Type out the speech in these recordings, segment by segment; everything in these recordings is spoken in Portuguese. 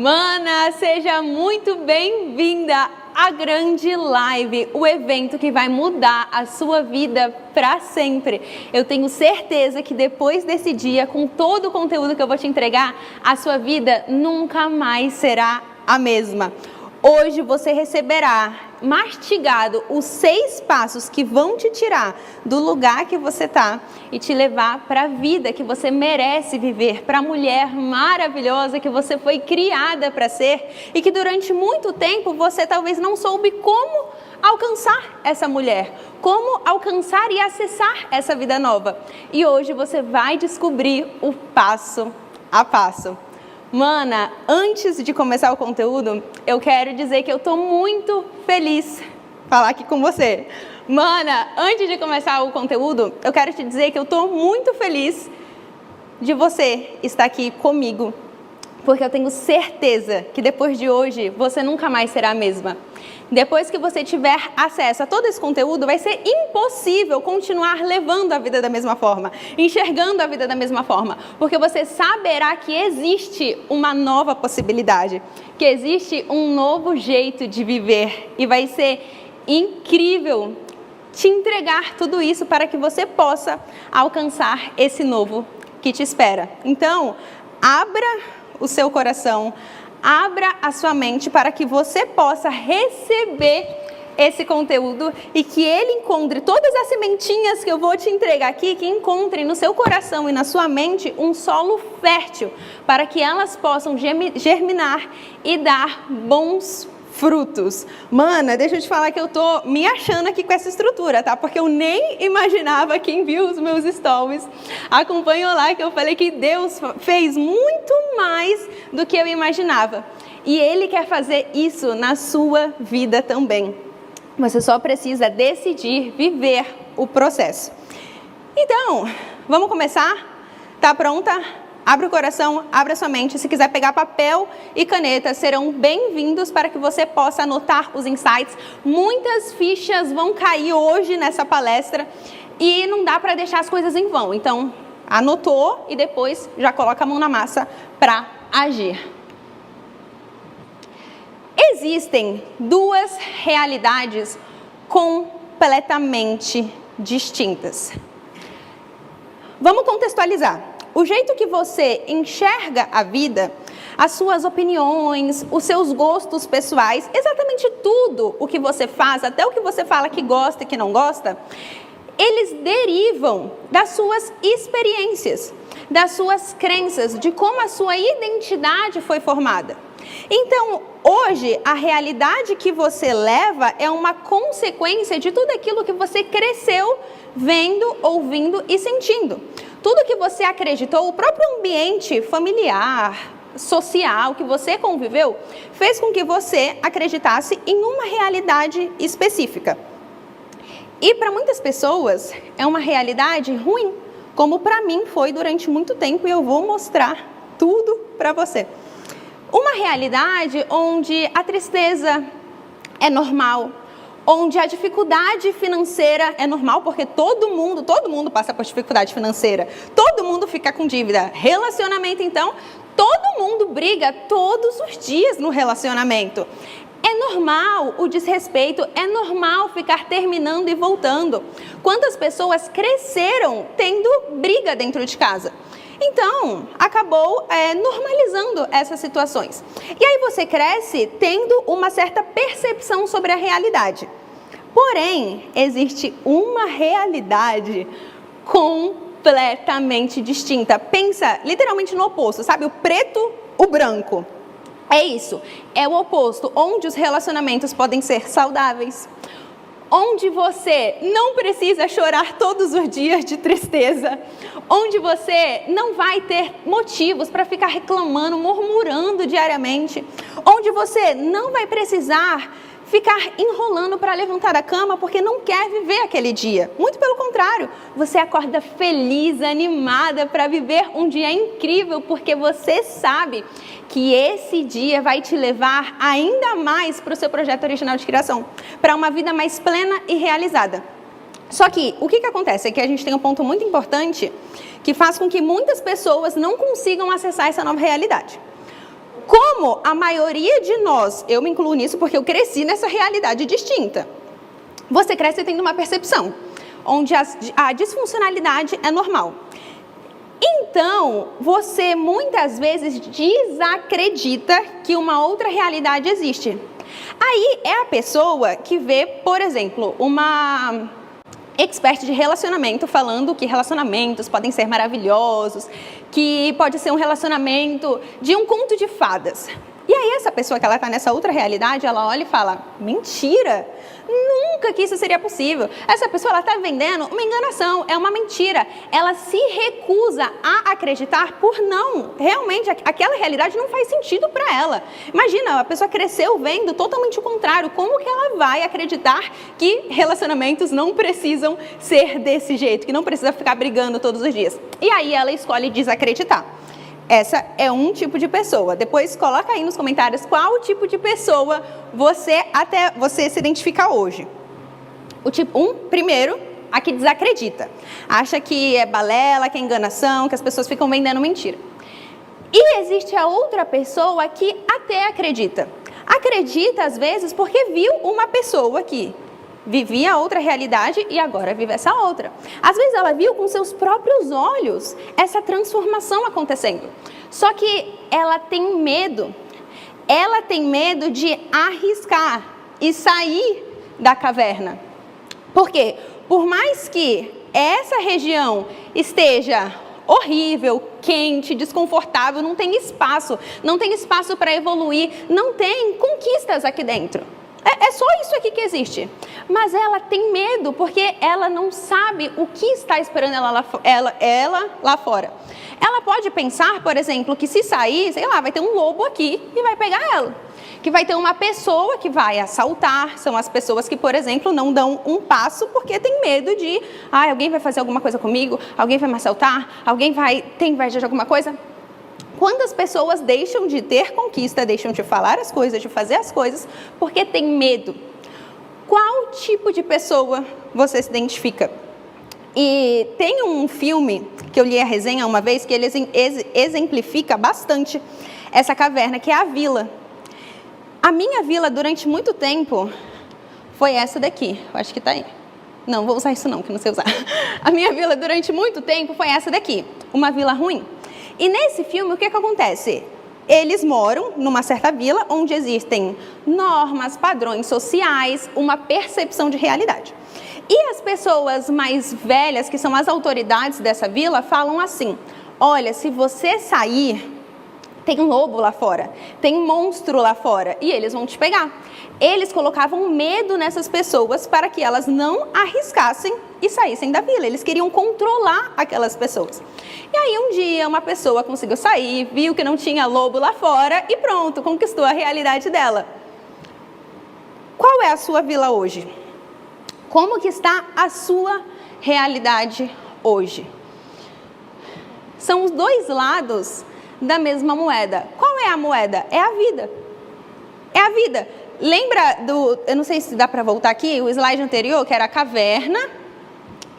Mana, seja muito bem-vinda à grande live, o evento que vai mudar a sua vida para sempre. Eu tenho certeza que depois desse dia, com todo o conteúdo que eu vou te entregar, a sua vida nunca mais será a mesma. Hoje você receberá mastigado os 6 passos que vão te tirar do lugar que você está e te levar para a vida que você merece viver, para a mulher maravilhosa que você foi criada para ser e que durante muito tempo você talvez não soube como alcançar essa mulher, como alcançar e acessar essa vida nova. E hoje você vai descobrir o passo a passo. Mana, antes de começar o conteúdo, eu quero dizer que eu tô muito feliz falar aqui com você. Mana, antes de começar o conteúdo, eu quero te dizer que eu tô muito feliz de você estar aqui comigo, porque eu tenho certeza que depois de hoje você nunca mais será a mesma. Depois que você tiver acesso a todo esse conteúdo, vai ser impossível continuar levando a vida da mesma forma, enxergando a vida da mesma forma, porque você saberá que existe uma nova possibilidade, que existe um novo jeito de viver e vai ser incrível te entregar tudo isso para que você possa alcançar esse novo que te espera. Então, abra o seu coração, abra a sua mente para que você possa receber esse conteúdo e que ele encontre todas as sementinhas que eu vou te entregar aqui, que encontrem no seu coração e na sua mente um solo fértil para que elas possam germinar e dar bons frutos. Mana, deixa eu te falar que eu tô me achando aqui com essa estrutura, tá? Porque eu nem imaginava, quem viu os meus stories, acompanhou lá que eu falei que Deus fez muito mais do que eu imaginava. E Ele quer fazer isso na sua vida também. Você só precisa decidir viver o processo. Então, vamos começar? Tá pronta? Abre o coração, abre a sua mente. Se quiser pegar papel e caneta, serão bem-vindos para que você possa anotar os insights. Muitas fichas vão cair hoje nessa palestra e não dá para deixar as coisas em vão. Então, anotou e depois já coloca a mão na massa para agir. Existem 2 realidades completamente distintas. Vamos contextualizar. O jeito que você enxerga a vida, as suas opiniões, os seus gostos pessoais, exatamente tudo o que você faz, até o que você fala que gosta e que não gosta, eles derivam das suas experiências, das suas crenças, de como a sua identidade foi formada. Então, hoje, a realidade que você leva é uma consequência de tudo aquilo que você cresceu vendo, ouvindo e sentindo. Tudo que você acreditou, o próprio ambiente familiar, social que você conviveu, fez com que você acreditasse em uma realidade específica. E para muitas pessoas é uma realidade ruim, como para mim foi durante muito tempo, e eu vou mostrar tudo para você. Uma realidade onde a tristeza é normal, onde a dificuldade financeira é normal, porque todo mundo passa por dificuldade financeira, todo mundo fica com dívida. Relacionamento, então, todo mundo briga todos os dias no relacionamento. É normal o desrespeito, é normal ficar terminando e voltando. Quantas pessoas cresceram tendo briga dentro de casa? Então, acabou normalizando essas situações. E aí você cresce tendo uma certa percepção sobre a realidade. Porém, existe uma realidade completamente distinta. Pensa literalmente no oposto, sabe? O preto, o branco. É isso, é o oposto, onde os relacionamentos podem ser saudáveis, onde você não precisa chorar todos os dias de tristeza, onde você não vai ter motivos para ficar reclamando, murmurando diariamente, onde você não vai precisar ficar enrolando para levantar da cama porque não quer viver aquele dia. Muito pelo contrário, você acorda feliz, animada para viver um dia incrível, porque você sabe que esse dia vai te levar ainda mais para o seu projeto original de criação, para uma vida mais plena e realizada. Só que o que acontece é que a gente tem um ponto muito importante que faz com que muitas pessoas não consigam acessar essa nova realidade. Como a maioria de nós, eu me incluo nisso porque eu cresci nessa realidade distinta. Você cresce tendo uma percepção, onde a disfuncionalidade é normal. Então, você muitas vezes desacredita que uma outra realidade existe. Aí é a pessoa que vê, por exemplo, uma expert de relacionamento falando que relacionamentos podem ser maravilhosos, que pode ser um relacionamento de um conto de fadas. E aí essa pessoa que ela está nessa outra realidade, ela olha e fala, mentira, nunca que isso seria possível. Essa pessoa ela está vendendo uma enganação, é uma mentira. Ela se recusa a acreditar por não, realmente aquela realidade não faz sentido para ela. Imagina, a pessoa cresceu vendo totalmente o contrário, como que ela vai acreditar que relacionamentos não precisam ser desse jeito, que não precisa ficar brigando todos os dias. E aí ela escolhe desacreditar. Essa é um tipo de pessoa. Depois coloca aí nos comentários qual tipo de pessoa você se identifica hoje. O tipo 1, primeiro, a que desacredita. Acha que é balela, que é enganação, que as pessoas ficam vendendo mentira. E existe a outra pessoa que até acredita. Acredita às vezes porque viu uma pessoa que vivia outra realidade e agora vive essa outra. Às vezes ela viu com seus próprios olhos essa transformação acontecendo. Só que ela tem medo. Ela tem medo de arriscar e sair da caverna. Por quê? Por mais que essa região esteja horrível, quente, desconfortável, não tem espaço para evoluir, não tem conquistas aqui dentro. É só isso aqui que existe. Mas ela tem medo porque ela não sabe o que está esperando ela lá fora. Ela pode pensar, por exemplo, que se sair, sei lá, vai ter um lobo aqui e vai pegar ela. Que vai ter uma pessoa que vai assaltar. São as pessoas que, por exemplo, não dão um passo porque tem medo de... alguém vai fazer alguma coisa comigo? Alguém vai me assaltar? Alguém vai ter inveja de alguma coisa? Quando as pessoas deixam de ter conquista, deixam de falar as coisas, de fazer as coisas, porque tem medo. Qual tipo de pessoa você se identifica? E tem um filme que eu li a resenha uma vez, que ele exemplifica bastante essa caverna, que é a vila. A minha vila, durante muito tempo, foi essa daqui. Eu acho que tá aí. Não, vou usar isso não, que não sei usar. A minha vila, durante muito tempo, foi essa daqui. Uma vila ruim. E nesse filme, o que acontece? Eles moram numa certa vila onde existem normas, padrões sociais, uma percepção de realidade. E as pessoas mais velhas, que são as autoridades dessa vila, falam assim, olha, se você sair, tem um lobo lá fora, tem um monstro lá fora e eles vão te pegar. Eles colocavam medo nessas pessoas para que elas não arriscassem e saíssem da vila. Eles queriam controlar aquelas pessoas. E aí um dia uma pessoa conseguiu sair, viu que não tinha lobo lá fora e pronto, conquistou a realidade dela. Qual é a sua vila hoje? Como que está a sua realidade hoje? São os dois lados da mesma moeda. Qual é a moeda? É a vida. É a vida. Lembra eu não sei se dá para voltar aqui, o slide anterior, que era a caverna.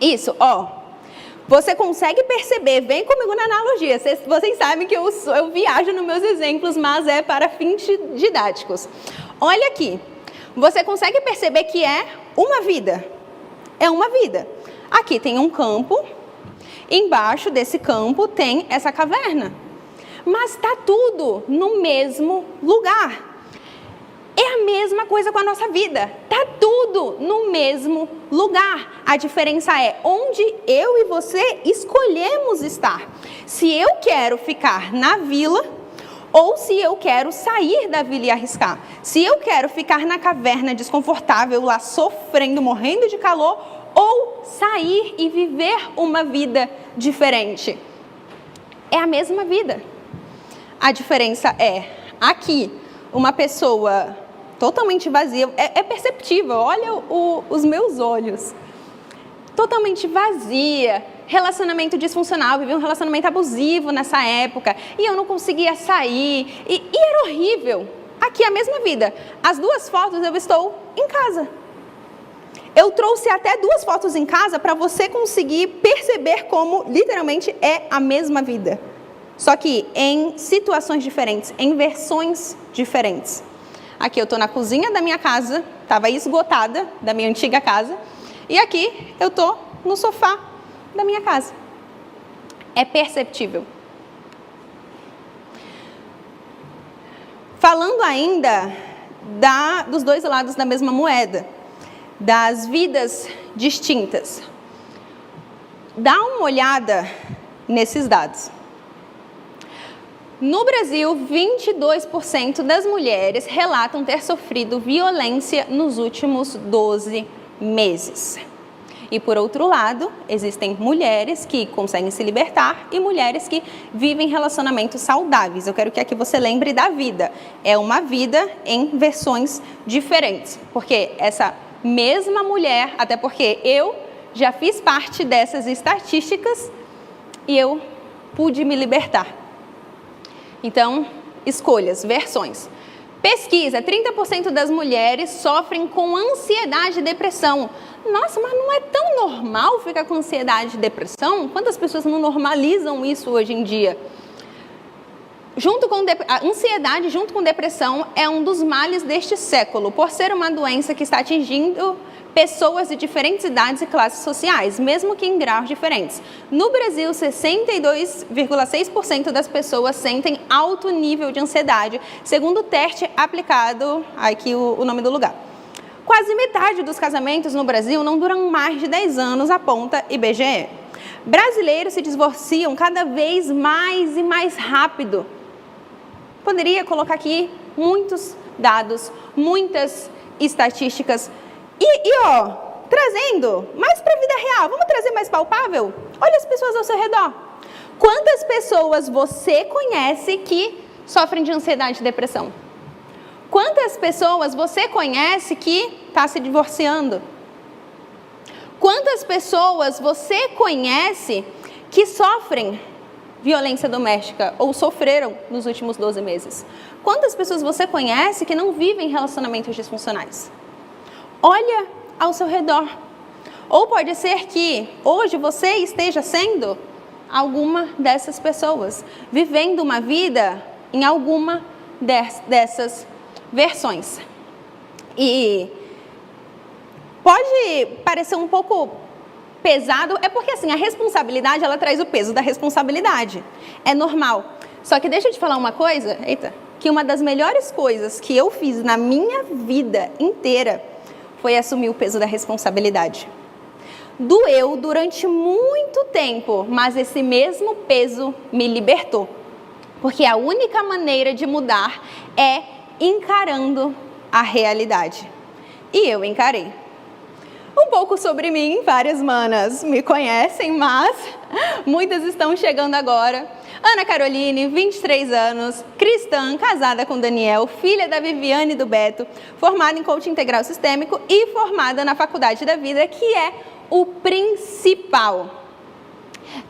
Isso, ó. Você consegue perceber, vem comigo na analogia. Vocês sabem que eu viajo nos meus exemplos, mas é para fins didáticos. Olha aqui. Você consegue perceber que é uma vida. É uma vida. Aqui tem um campo. Embaixo desse campo tem essa caverna. Mas está tudo no mesmo lugar. É a mesma coisa com a nossa vida. Está tudo no mesmo lugar. A diferença é onde eu e você escolhemos estar. Se eu quero ficar na vila ou se eu quero sair da vila e arriscar. Se eu quero ficar na caverna desconfortável, lá sofrendo, morrendo de calor, ou sair e viver uma vida diferente. É a mesma vida. A diferença é, aqui, uma pessoa totalmente vazia, é perceptível, olha os meus olhos, totalmente vazia, relacionamento disfuncional, vivi um relacionamento abusivo nessa época, e eu não conseguia sair, e era horrível. Aqui a mesma vida, as duas fotos eu estou em casa. Eu trouxe até 2 fotos em casa para você conseguir perceber como literalmente é a mesma vida. só que em situações diferentes, em versões diferentes. Aqui eu estou na cozinha da minha casa, estava esgotada da minha antiga casa, e aqui eu estou no sofá da minha casa. É perceptível. Falando ainda dos dois lados da mesma moeda, das vidas distintas. Dá uma olhada nesses dados. No Brasil, 22% das mulheres relatam ter sofrido violência nos últimos 12 meses. E por outro lado, existem mulheres que conseguem se libertar e mulheres que vivem relacionamentos saudáveis. Eu quero que aqui você lembre da vida. É uma vida em versões diferentes. Porque essa mesma mulher, até porque eu já fiz parte dessas estatísticas e eu pude me libertar. Então, escolhas, versões. Pesquisa, 30% das mulheres sofrem com ansiedade e depressão. Nossa, mas não é tão normal ficar com ansiedade e depressão? Quantas pessoas não normalizam isso hoje em dia? A ansiedade junto com depressão é um dos males deste século, por ser uma doença que está atingindo pessoas de diferentes idades e classes sociais, mesmo que em graus diferentes. No Brasil, 62,6% das pessoas sentem alto nível de ansiedade, segundo o teste aplicado, aqui o nome do lugar. Quase metade dos casamentos no Brasil não duram mais de 10 anos, aponta IBGE. Brasileiros se divorciam cada vez mais e mais rápido. Poderia colocar aqui muitos dados, muitas estatísticas. Trazendo mais para a vida real, vamos trazer mais palpável? Olha as pessoas ao seu redor. Quantas pessoas você conhece que sofrem de ansiedade e depressão? Quantas pessoas você conhece que está se divorciando? Quantas pessoas você conhece que sofrem violência doméstica ou sofreram nos últimos 12 meses? Quantas pessoas você conhece que não vivem relacionamentos disfuncionais? Olha ao seu redor. Ou pode ser que hoje você esteja sendo alguma dessas pessoas, vivendo uma vida em alguma dessas versões. E pode parecer um pouco pesado, é porque assim, a responsabilidade, ela traz o peso da responsabilidade. É normal. Só que deixa eu te falar uma coisa, que uma das melhores coisas que eu fiz na minha vida inteira foi assumir o peso da responsabilidade. Doeu durante muito tempo, mas esse mesmo peso me libertou. Porque a única maneira de mudar é encarando a realidade. E eu encarei. Um pouco sobre mim, várias manas me conhecem, mas muitas estão chegando agora. Ana Caroline, 23 anos, cristã, casada com Daniel, filha da Viviane e do Beto, formada em coaching integral sistêmico e formada na Faculdade da Vida, que é o principal.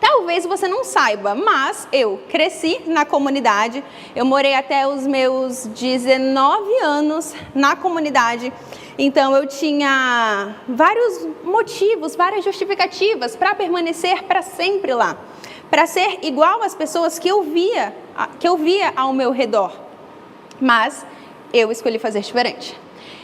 Talvez você não saiba, mas eu cresci na comunidade, eu morei até os meus 19 anos na comunidade, então eu tinha vários motivos, várias justificativas para permanecer para sempre lá, para ser igual às pessoas que eu via ao meu redor, mas eu escolhi fazer diferente.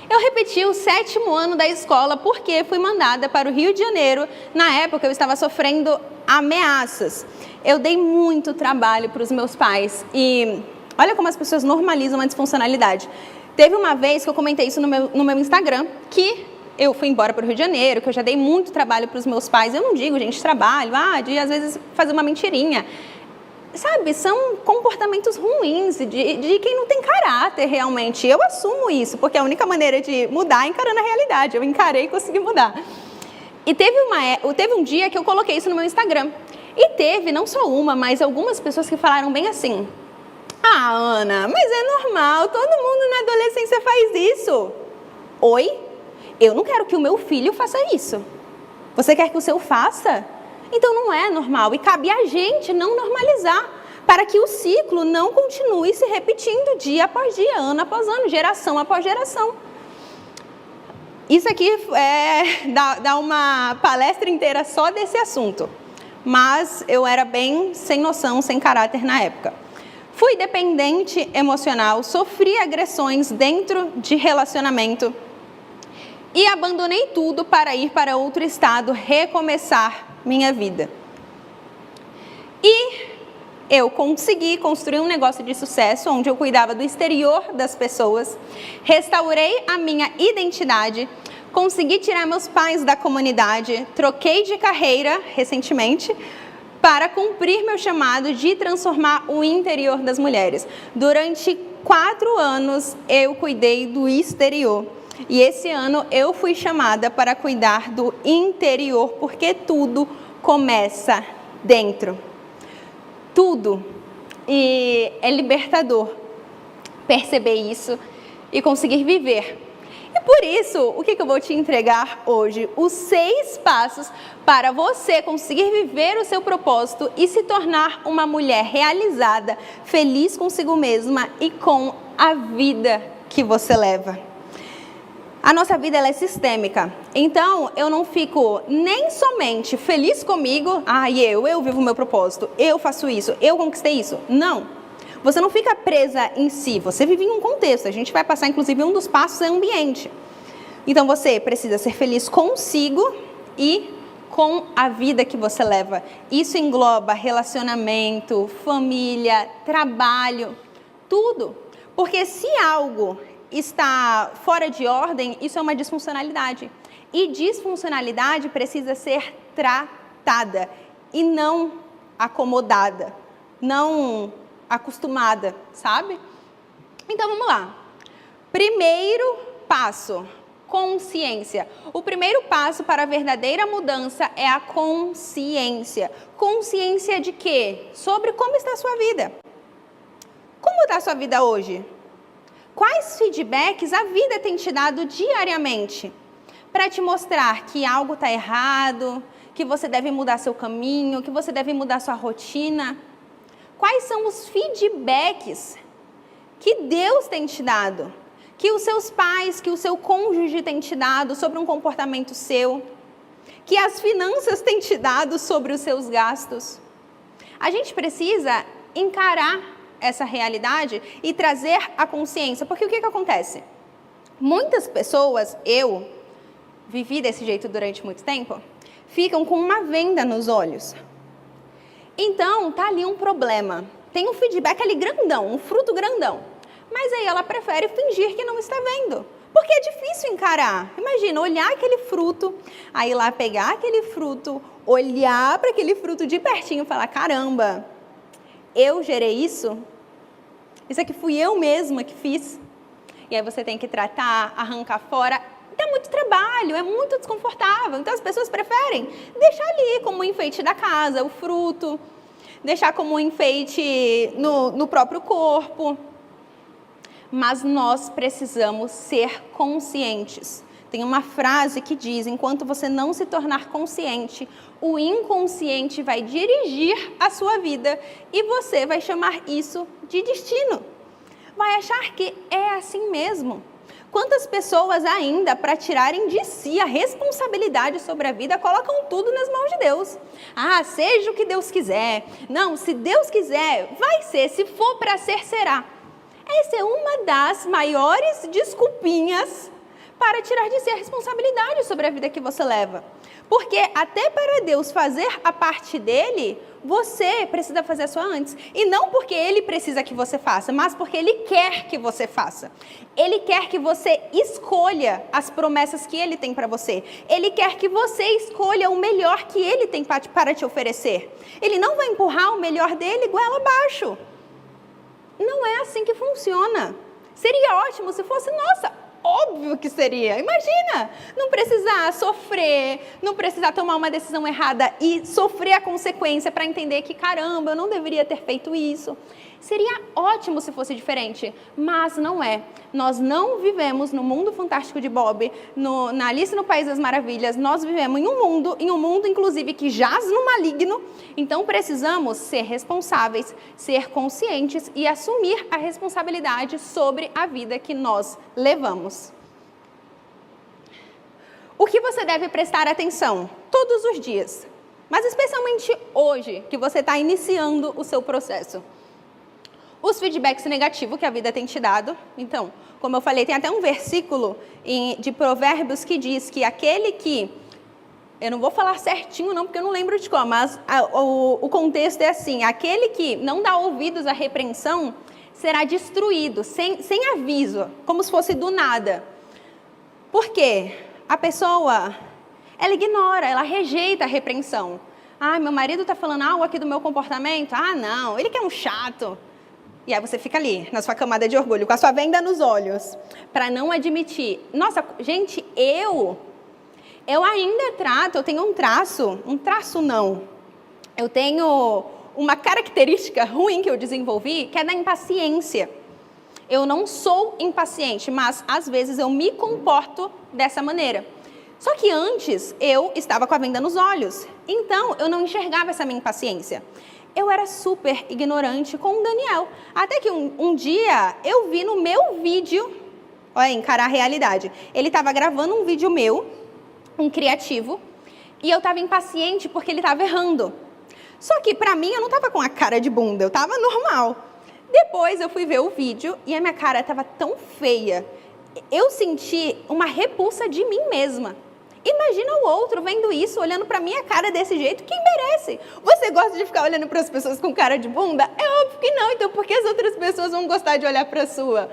Eu repeti o 7º ano da escola porque fui mandada para o Rio de Janeiro. Na época eu estava sofrendo ameaças. Eu dei muito trabalho para os meus pais e olha como as pessoas normalizam a disfuncionalidade. Teve uma vez que eu comentei isso no meu Instagram, que eu fui embora para o Rio de Janeiro, que eu já dei muito trabalho para os meus pais. Eu não digo, gente, trabalho, de às vezes fazer uma mentirinha. Sabe, são comportamentos ruins de quem não tem caráter realmente. Eu assumo isso, porque a única maneira de mudar é encarando a realidade. Eu encarei e consegui mudar. E teve um dia que eu coloquei isso no meu Instagram. E teve, não só uma, mas algumas pessoas que falaram bem assim: ah, Ana, mas é normal, todo mundo na adolescência faz isso. Oi? Eu não quero que o meu filho faça isso. Você quer que o seu faça? Então não é normal e cabe a gente não normalizar para que o ciclo não continue se repetindo dia após dia, ano após ano, geração após geração. Isso aqui dá uma palestra inteira só desse assunto. mas eu era bem sem noção, sem caráter na época. Fui dependente emocional, sofri agressões dentro de relacionamento e abandonei tudo para ir para outro estado, recomeçar minha vida. E eu consegui construir um negócio de sucesso, onde eu cuidava do exterior das pessoas, restaurei a minha identidade, consegui tirar meus pais da comunidade, troquei de carreira recentemente, para cumprir meu chamado de transformar o interior das mulheres. Durante 4 anos eu cuidei do exterior. E esse ano eu fui chamada para cuidar do interior, porque tudo começa dentro. Tudo. E é libertador perceber isso e conseguir viver. E por isso, o que eu vou te entregar hoje? Os 6 passos para você conseguir viver o seu propósito e se tornar uma mulher realizada, feliz consigo mesma e com a vida que você leva. A nossa vida ela é sistêmica, então eu não fico nem somente feliz comigo, eu vivo o meu propósito, eu faço isso, eu conquistei isso. Não, você não fica presa em si, você vive em um contexto, a gente vai passar inclusive um dos passos é ambiente. Então você precisa ser feliz consigo e com a vida que você leva. Isso engloba relacionamento, família, trabalho, tudo. Porque se algo está fora de ordem, isso é uma disfuncionalidade. E disfuncionalidade precisa ser tratada e não acomodada, não acostumada, sabe? Então vamos lá. Primeiro passo, consciência. O primeiro passo para a verdadeira mudança é a consciência. Consciência de quê? Sobre como está a sua vida. Como está a sua vida hoje? Quais feedbacks a vida tem te dado diariamente para te mostrar que algo está errado, que você deve mudar seu caminho, que você deve mudar sua rotina? Quais são os feedbacks que Deus tem te dado, que os seus pais, que o seu cônjuge tem te dado sobre um comportamento seu, que as finanças têm te dado sobre os seus gastos? A gente precisa encarar essa realidade e trazer a consciência, porque o que acontece? Muitas pessoas, eu vivi desse jeito durante muito tempo, ficam com uma venda nos olhos. Então, tá ali um problema, tem um feedback ali grandão, um fruto grandão, mas aí ela prefere fingir que não está vendo, porque é difícil encarar. Imagina, olhar aquele fruto, aí lá pegar aquele fruto, olhar para aquele fruto de pertinho e falar, caramba, eu gerei isso? Isso aqui fui eu mesma que fiz? E aí você tem que tratar, arrancar fora. Dá muito trabalho, é muito desconfortável. Então as pessoas preferem deixar ali como um enfeite da casa, o fruto. Deixar como um enfeite no próprio corpo. Mas nós precisamos ser conscientes. Tem uma frase que diz, enquanto você não se tornar consciente, o inconsciente vai dirigir a sua vida e você vai chamar isso de destino. Vai achar que é assim mesmo. Quantas pessoas ainda, para tirarem de si a responsabilidade sobre a vida, colocam tudo nas mãos de Deus. Seja o que Deus quiser. Não, se Deus quiser, vai ser. Se for para ser, será. Essa é uma das maiores desculpinhas para tirar de si a responsabilidade sobre a vida que você leva. Porque até para Deus fazer a parte dele, você precisa fazer a sua antes. E não porque ele precisa que você faça, mas porque ele quer que você faça. Ele quer que você escolha as promessas que ele tem para você. Ele quer que você escolha o melhor que ele tem para te oferecer. Ele não vai empurrar o melhor dele goela abaixo. Não é assim que funciona. Seria ótimo se fosse, óbvio que seria. Imagina, não precisar sofrer, não precisar tomar uma decisão errada e sofrer a consequência para entender que, caramba, eu não deveria ter feito isso. Seria ótimo se fosse diferente, mas não é. Nós não vivemos no mundo fantástico de Bob, na Alice no País das Maravilhas. Nós vivemos em um mundo inclusive que jaz no maligno. Então precisamos ser responsáveis, ser conscientes e assumir a responsabilidade sobre a vida que nós levamos. O que você deve prestar atenção todos os dias? mas especialmente hoje, que você está iniciando o seu processo. Os feedbacks negativos que a vida tem te dado. Então, como eu falei, tem até um versículo de Provérbios que diz que aquele que... Eu não vou falar certinho não, porque eu não lembro de como, mas o contexto é assim: aquele que não dá ouvidos à repreensão será destruído, sem aviso, como se fosse do nada. Por quê? A pessoa, ela ignora, ela rejeita a repreensão. Ah, meu marido está falando algo aqui do meu comportamento? Ah, não, ele que é um chato. E aí você fica ali, na sua camada de orgulho, com a sua venda nos olhos, para não admitir. Nossa, gente, eu ainda trato, eu tenho um traço não. Eu tenho uma característica ruim que eu desenvolvi, que é da impaciência. Eu não sou impaciente, mas às vezes eu me comporto dessa maneira. Só que antes eu estava com a venda nos olhos, então eu não enxergava essa minha impaciência. Eu era super ignorante com o Daniel. Até que um dia eu vi no meu vídeo, olha, encarar a realidade. Ele estava gravando um vídeo meu, um criativo, e eu estava impaciente porque ele estava errando. Só que para mim eu não estava com a cara de bunda, eu estava normal. Depois eu fui ver o vídeo e a minha cara estava tão feia. Eu senti uma repulsa de mim mesma. Imagina o outro vendo isso, olhando pra minha cara desse jeito, quem merece? Você gosta de ficar olhando para as pessoas com cara de bunda? É óbvio que não, então por que as outras pessoas vão gostar de olhar para a sua?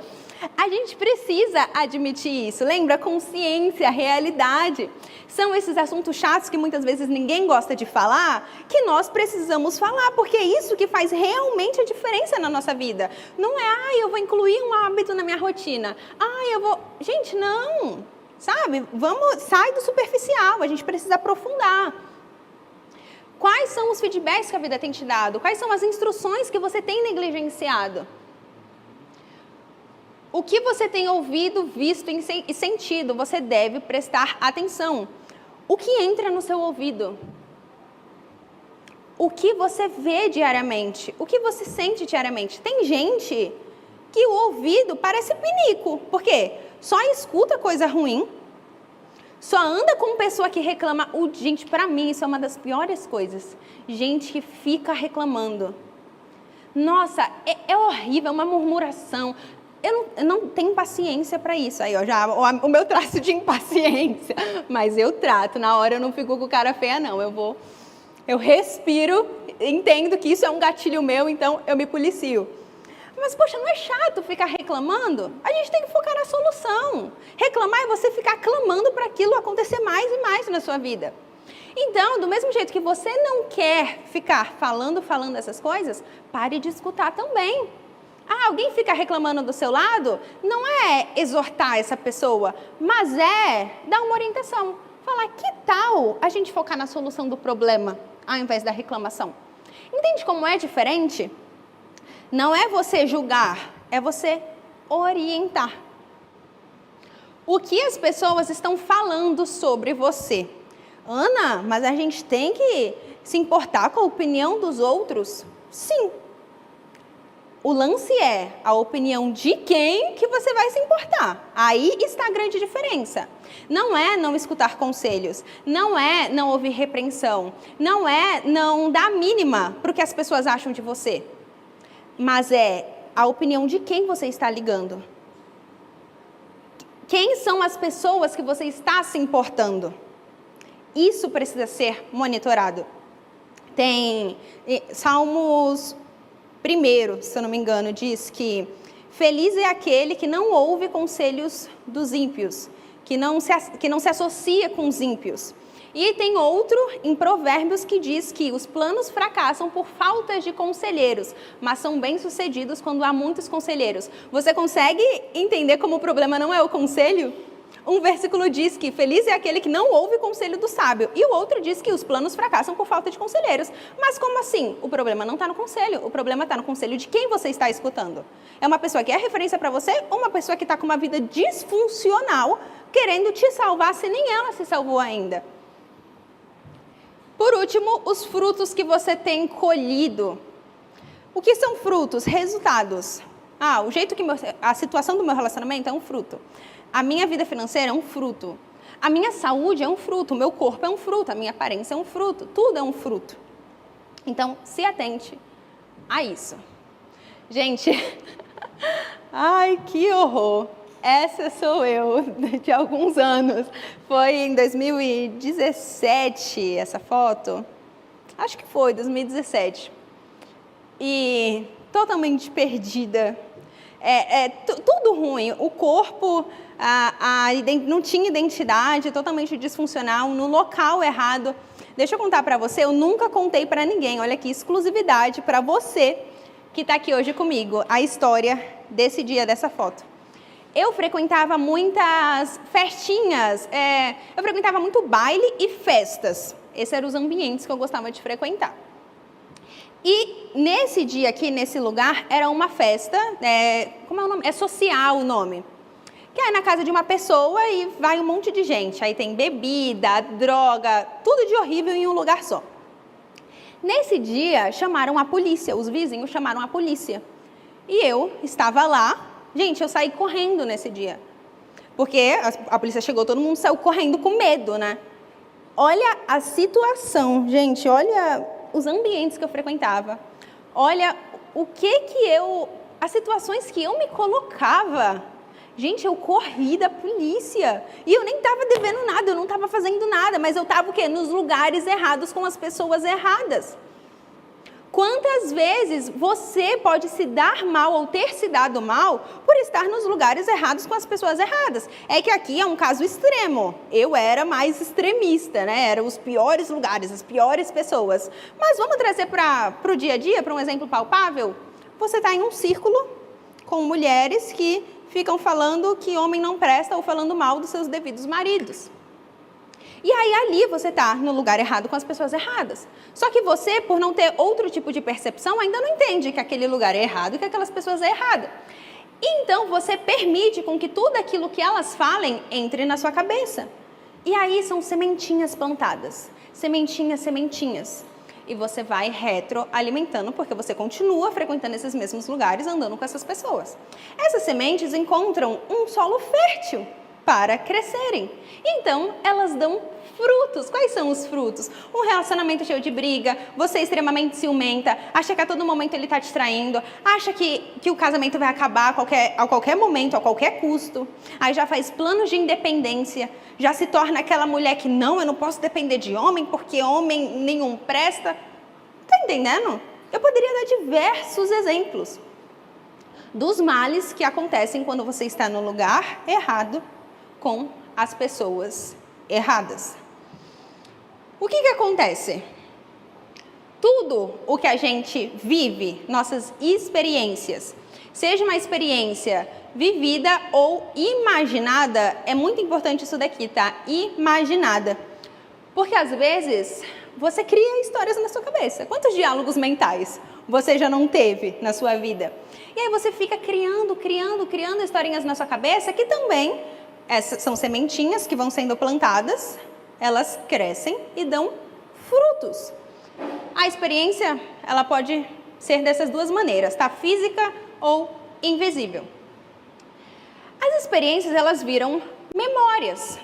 A gente precisa admitir isso, lembra? Consciência, realidade. São esses assuntos chatos que muitas vezes ninguém gosta de falar, que nós precisamos falar, porque é isso que faz realmente a diferença na nossa vida. Não é, eu vou incluir um hábito na minha rotina. Eu vou... Gente, não! Sabe? Sai do superficial, a gente precisa aprofundar. Quais são os feedbacks que a vida tem te dado? Quais são as instruções que você tem negligenciado? O que você tem ouvido, visto e sentido, você deve prestar atenção. O que entra no seu ouvido? O que você vê diariamente? O que você sente diariamente? Tem gente que o ouvido parece pinico. Por quê? Só escuta coisa ruim, só anda com pessoa que reclama. Gente, pra mim isso é uma das piores coisas. Gente que fica reclamando. Nossa, é horrível, é uma murmuração. Eu não tenho paciência para isso. Aí, ó, já o meu traço de impaciência. Mas eu trato, na hora eu não fico com cara feia, não. Eu respiro, entendo que isso é um gatilho meu, então eu me policio. Mas, poxa, não é chato ficar reclamando? A gente tem que focar na solução. Reclamar é você ficar clamando para aquilo acontecer mais e mais na sua vida. Então, do mesmo jeito que você não quer ficar falando essas coisas, pare de escutar também. Alguém fica reclamando do seu lado? Não é exortar essa pessoa, mas é dar uma orientação. Falar, que tal a gente focar na solução do problema, ao invés da reclamação? Entende como é diferente? Não é você julgar, é você orientar. O que as pessoas estão falando sobre você? Ana, mas a gente tem que se importar com a opinião dos outros? Sim. O lance é a opinião de quem que você vai se importar. Aí está a grande diferença. Não é não escutar conselhos, não é não ouvir repreensão, não é não dar mínima para o que as pessoas acham de você. Mas é a opinião de quem você está ligando. Quem são as pessoas que você está se importando? Isso precisa ser monitorado. Tem Salmos 1, se eu não me engano, diz que feliz é aquele que não ouve conselhos dos ímpios, que não se associa com os ímpios. E tem outro em Provérbios que diz que os planos fracassam por falta de conselheiros, mas são bem-sucedidos quando há muitos conselheiros. Você consegue entender como o problema não é o conselho? Um versículo diz que feliz é aquele que não ouve o conselho do sábio, e o outro diz que os planos fracassam por falta de conselheiros. Mas como assim? O problema não está no conselho, o problema está no conselho de quem você está escutando. É uma pessoa que é referência para você ou uma pessoa que está com uma vida disfuncional, querendo te salvar se nem ela se salvou ainda? Por último, os frutos que você tem colhido. O que são frutos? Resultados. O jeito que a situação do meu relacionamento é um fruto. A minha vida financeira é um fruto. A minha saúde é um fruto, o meu corpo é um fruto, a minha aparência é um fruto, tudo é um fruto. Então, se atente a isso. Gente, ai, que horror! Essa sou eu, de alguns anos. Foi em 2017 essa foto. Acho que foi, 2017. E totalmente perdida. Tudo ruim. O corpo não tinha identidade, totalmente disfuncional, no local errado. Deixa eu contar para você, eu nunca contei para ninguém. Olha aqui, exclusividade para você que está aqui hoje comigo, a história desse dia, dessa foto. Eu frequentava muitas festinhas, eu frequentava muito baile e festas. Esses eram os ambientes que eu gostava de frequentar. E nesse dia aqui, nesse lugar, era uma festa, como é o nome? É social o nome. Que é na casa de uma pessoa e vai um monte de gente. Aí tem bebida, droga, tudo de horrível em um lugar só. Nesse dia, chamaram a polícia, os vizinhos chamaram a polícia. E eu estava lá. Gente, eu saí correndo nesse dia, porque a polícia chegou, todo mundo saiu correndo com medo, né? Olha a situação, gente, olha os ambientes que eu frequentava, olha as situações que eu me colocava. Gente, eu corri da polícia e eu nem estava devendo nada, eu não estava fazendo nada, mas eu estava o quê? Nos lugares errados com as pessoas erradas. Quantas vezes você pode se dar mal ou ter se dado mal por estar nos lugares errados com as pessoas erradas? É que aqui é um caso extremo. Eu era mais extremista, né? Eram os piores lugares, as piores pessoas. Mas vamos trazer para o dia a dia, para um exemplo palpável? Você está em um círculo com mulheres que ficam falando que homem não presta ou falando mal dos seus devidos maridos. E aí ali você está no lugar errado com as pessoas erradas. Só que você, por não ter outro tipo de percepção, ainda não entende que aquele lugar é errado e que aquelas pessoas é errada. Então você permite com que tudo aquilo que elas falem entre na sua cabeça. E aí são sementinhas plantadas. Sementinhas, sementinhas. E você vai retroalimentando porque você continua frequentando esses mesmos lugares, andando com essas pessoas. Essas sementes encontram um solo fértil para crescerem. Então, elas dão frutos. Quais são os frutos? Um relacionamento cheio de briga, você é extremamente ciumenta, acha que a todo momento ele está te traindo, acha que o casamento vai acabar a qualquer momento, a qualquer custo. Aí já faz planos de independência, já se torna aquela mulher que não, eu não posso depender de homem, porque homem nenhum presta. Tá entendendo? Eu poderia dar diversos exemplos dos males que acontecem quando você está no lugar errado, com as pessoas erradas. O que acontece? Tudo o que a gente vive, nossas experiências, seja uma experiência vivida ou imaginada, é muito importante isso daqui, tá? Imaginada. Porque às vezes você cria histórias na sua cabeça. Quantos diálogos mentais você já não teve na sua vida? E aí você fica criando historinhas na sua cabeça que também essas são sementinhas que vão sendo plantadas, elas crescem e dão frutos. A experiência, ela pode ser dessas duas maneiras, tá? Física ou invisível. As experiências, elas viram memórias.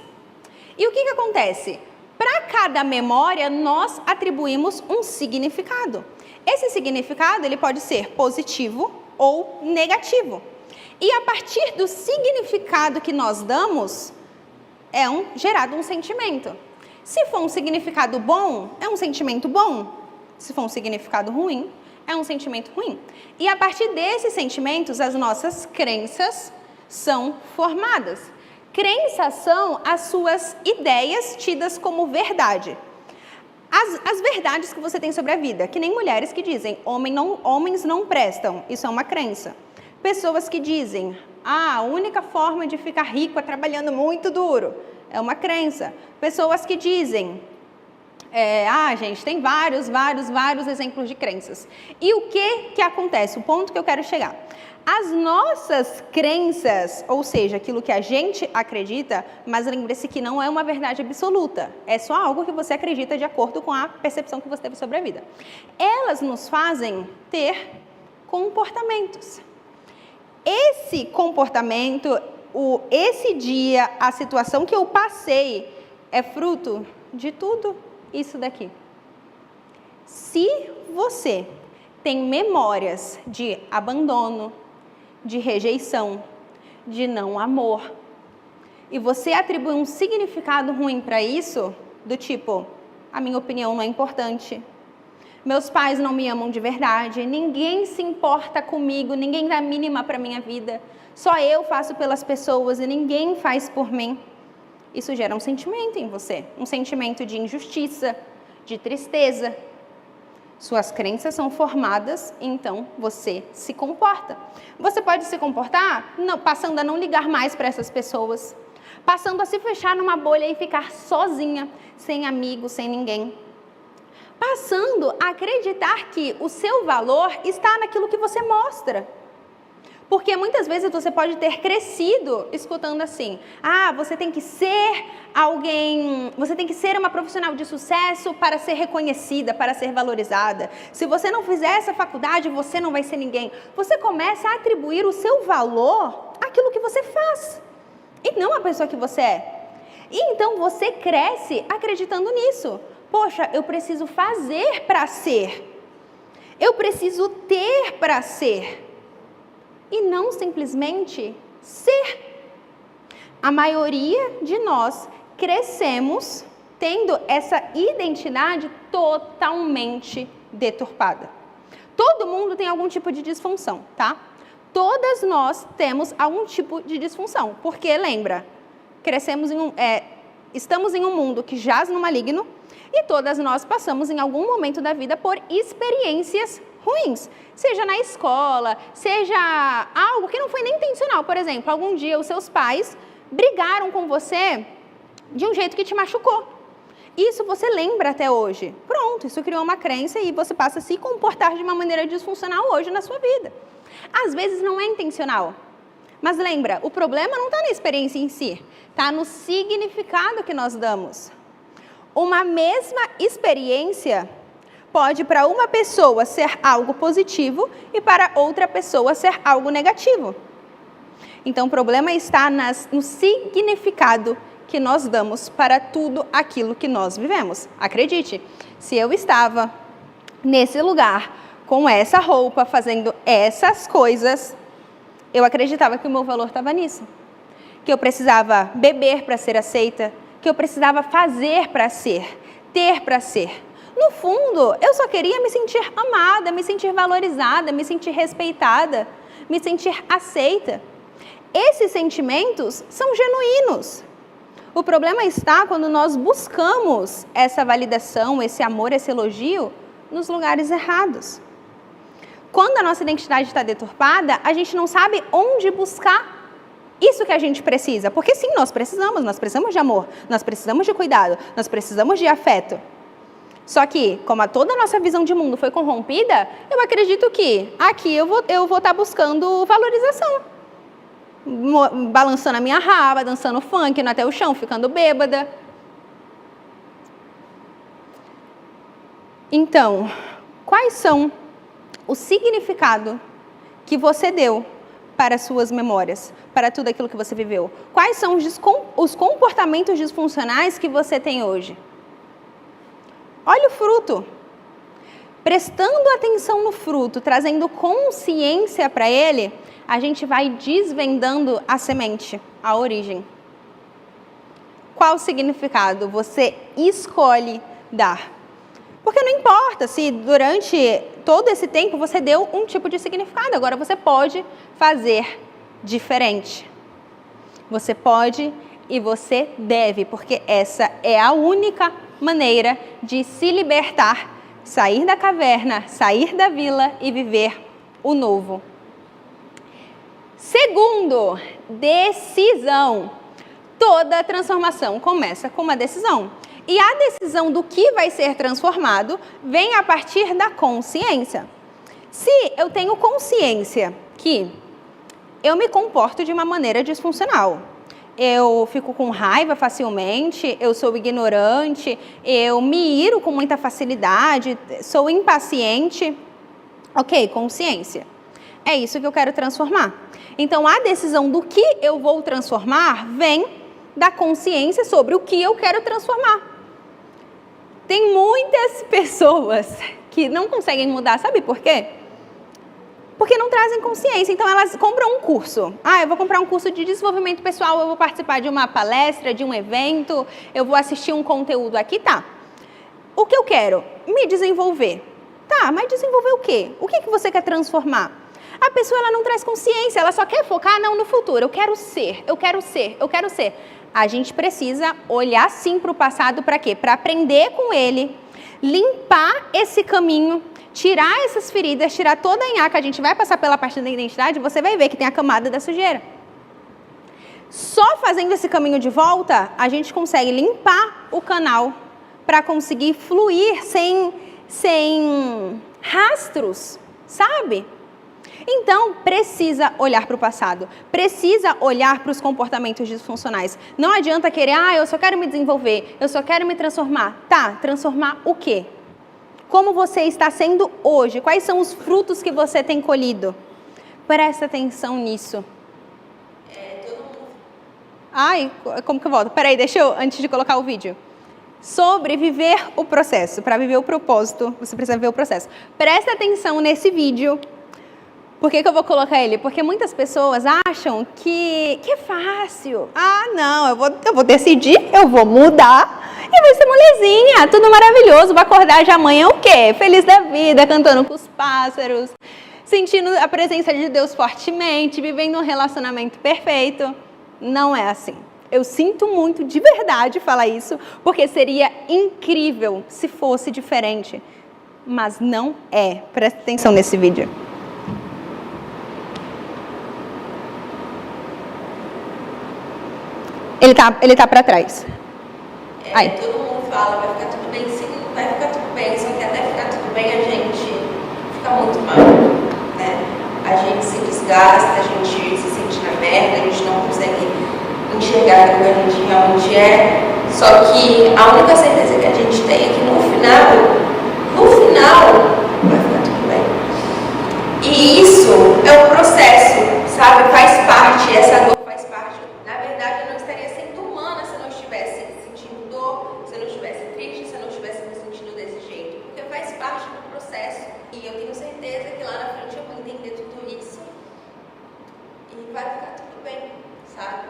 E o que acontece? Para cada memória, nós atribuímos um significado. Esse significado, ele pode ser positivo ou negativo. E a partir do significado que nós damos, gerado um sentimento. Se for um significado bom, é um sentimento bom. Se for um significado ruim, é um sentimento ruim. E a partir desses sentimentos, as nossas crenças são formadas. Crenças são as suas ideias tidas como verdade. As verdades que você tem sobre a vida, que nem mulheres que dizem, homens não prestam, isso é uma crença. Pessoas que dizem, a única forma de ficar rico é trabalhando muito duro, é uma crença. Pessoas que dizem, gente, tem vários exemplos de crenças. E o que acontece? O ponto que eu quero chegar. As nossas crenças, ou seja, aquilo que a gente acredita, mas lembre-se que não é uma verdade absoluta, é só algo que você acredita de acordo com a percepção que você teve sobre a vida. Elas nos fazem ter comportamentos. Esse comportamento esse dia, a situação que eu passei, é fruto de tudo isso daqui. Se você tem memórias de abandono, de rejeição, de não amor, e você atribui um significado ruim para isso, do tipo, a minha opinião não é importante, meus pais não me amam de verdade, ninguém se importa comigo, ninguém dá mínima para a minha vida, só eu faço pelas pessoas e ninguém faz por mim. Isso gera um sentimento em você, um sentimento de injustiça, de tristeza. Suas crenças são formadas, então você se comporta. Você pode se comportar passando a não ligar mais para essas pessoas, passando a se fechar numa bolha e ficar sozinha, sem amigos, sem ninguém. Passando a acreditar que o seu valor está naquilo que você mostra. Porque muitas vezes você pode ter crescido escutando assim, você tem que ser alguém, você tem que ser uma profissional de sucesso para ser reconhecida, para ser valorizada. Se você não fizer essa faculdade, você não vai ser ninguém. Você começa a atribuir o seu valor àquilo que você faz, e não à pessoa que você é. E então você cresce acreditando nisso. Poxa, eu preciso fazer para ser. Eu preciso ter para ser. E não simplesmente ser. A maioria de nós crescemos tendo essa identidade totalmente deturpada. Todo mundo tem algum tipo de disfunção, tá? Todas nós temos algum tipo de disfunção. Porque, lembra, estamos em um mundo que jaz no maligno e todas nós passamos em algum momento da vida por experiências ruins, seja na escola, seja algo que não foi nem intencional. Por exemplo, algum dia os seus pais brigaram com você de um jeito que te machucou. Isso você lembra até hoje. Pronto, isso criou uma crença e você passa a se comportar de uma maneira disfuncional hoje na sua vida. Às vezes não é intencional, mas lembra, o problema não está na experiência em si, está no significado que nós damos. Uma mesma experiência pode para uma pessoa ser algo positivo e para outra pessoa ser algo negativo. Então o problema está no significado que nós damos para tudo aquilo que nós vivemos. Acredite, se eu estava nesse lugar, com essa roupa, fazendo essas coisas, eu acreditava que o meu valor estava nisso. Que eu precisava beber para ser aceita, que eu precisava fazer para ser, ter para ser. No fundo, eu só queria me sentir amada, me sentir valorizada, me sentir respeitada, me sentir aceita. Esses sentimentos são genuínos. O problema está quando nós buscamos essa validação, esse amor, esse elogio nos lugares errados. Quando a nossa identidade está deturpada, a gente não sabe onde buscar isso que a gente precisa. Porque sim, nós precisamos de amor, nós precisamos de cuidado, nós precisamos de afeto. Só que, como toda a nossa visão de mundo foi corrompida, eu acredito que aqui eu vou estar buscando valorização. Balançando a minha raba, dançando funk, indo até o chão, ficando bêbada. Então, quais são o significado que você deu para as suas memórias, para tudo aquilo que você viveu? Quais são os comportamentos disfuncionais que você tem hoje? Olha o fruto. Prestando atenção no fruto, trazendo consciência para ele, a gente vai desvendando a semente, a origem. Qual o significado você escolhe dar? Porque não importa se durante todo esse tempo você deu um tipo de significado, agora você pode fazer diferente. Você pode e você deve, porque essa é a única maneira de se libertar, sair da caverna, sair da vila e viver o novo. Segundo, decisão. Toda transformação começa com uma decisão. E a decisão do que vai ser transformado vem a partir da consciência. Se eu tenho consciência que eu me comporto de uma maneira disfuncional, eu fico com raiva facilmente, eu sou ignorante, eu me iro com muita facilidade, sou impaciente. Ok, consciência. É isso que eu quero transformar. Então, a decisão do que eu vou transformar vem da consciência sobre o que eu quero transformar. Tem muitas pessoas que não conseguem mudar, sabe por quê? Porque não trazem consciência. Então, elas compram um curso. Eu vou comprar um curso de desenvolvimento pessoal, eu vou participar de uma palestra, de um evento, eu vou assistir um conteúdo aqui, tá. O que eu quero? Me desenvolver. Tá, mas desenvolver o quê? O que você quer transformar? A pessoa ela não traz consciência, ela só quer focar no futuro. Eu quero ser, eu quero ser, eu quero ser. A gente precisa olhar sim para o passado para quê? Para aprender com ele, limpar esse caminho, tirar essas feridas, tirar toda a nhaca. A gente vai passar pela parte da identidade, você vai ver que tem a camada da sujeira. Só fazendo esse caminho de volta, a gente consegue limpar o canal para conseguir fluir sem rastros, sabe? Então, precisa olhar para o passado, precisa olhar para os comportamentos disfuncionais. Não adianta querer, eu só quero me desenvolver, eu só quero me transformar. Tá, transformar o quê? Como você está sendo hoje? Quais são os frutos que você tem colhido? Presta atenção nisso. Como que eu volto? Peraí, antes de colocar o vídeo. Sobre viver o processo. Para viver o propósito, você precisa ver o processo. Presta atenção nesse vídeo. Por que eu vou colocar ele? Porque muitas pessoas acham que é fácil. Não, eu vou decidir, eu vou mudar e vai ser molezinha, tudo maravilhoso. Vou acordar de amanhã o quê? Feliz da vida, cantando com os pássaros, sentindo a presença de Deus fortemente, vivendo um relacionamento perfeito. Não é assim. Eu sinto muito de verdade falar isso, porque seria incrível se fosse diferente. Mas não é. Presta atenção nesse vídeo. Ele tá pra trás. Todo mundo fala, vai ficar tudo bem, sim, vai ficar tudo bem, só que até ficar tudo bem a gente fica muito mal, né? A gente se desgasta, a gente se sente na merda, a gente não consegue enxergar aquilo que a gente realmente é. Só que a única certeza que a gente tem é que no final, vai ficar tudo bem. E isso é um processo, sabe? Faz parte, essa dor faz parte. Na verdade, eu não estaria sendo humana se eu não estivesse sentindo dor, se eu não estivesse triste, se eu não estivesse me sentindo desse jeito. Porque faz parte do processo. E eu tenho certeza que lá na frente eu vou entender tudo isso e vai ficar tudo bem, sabe?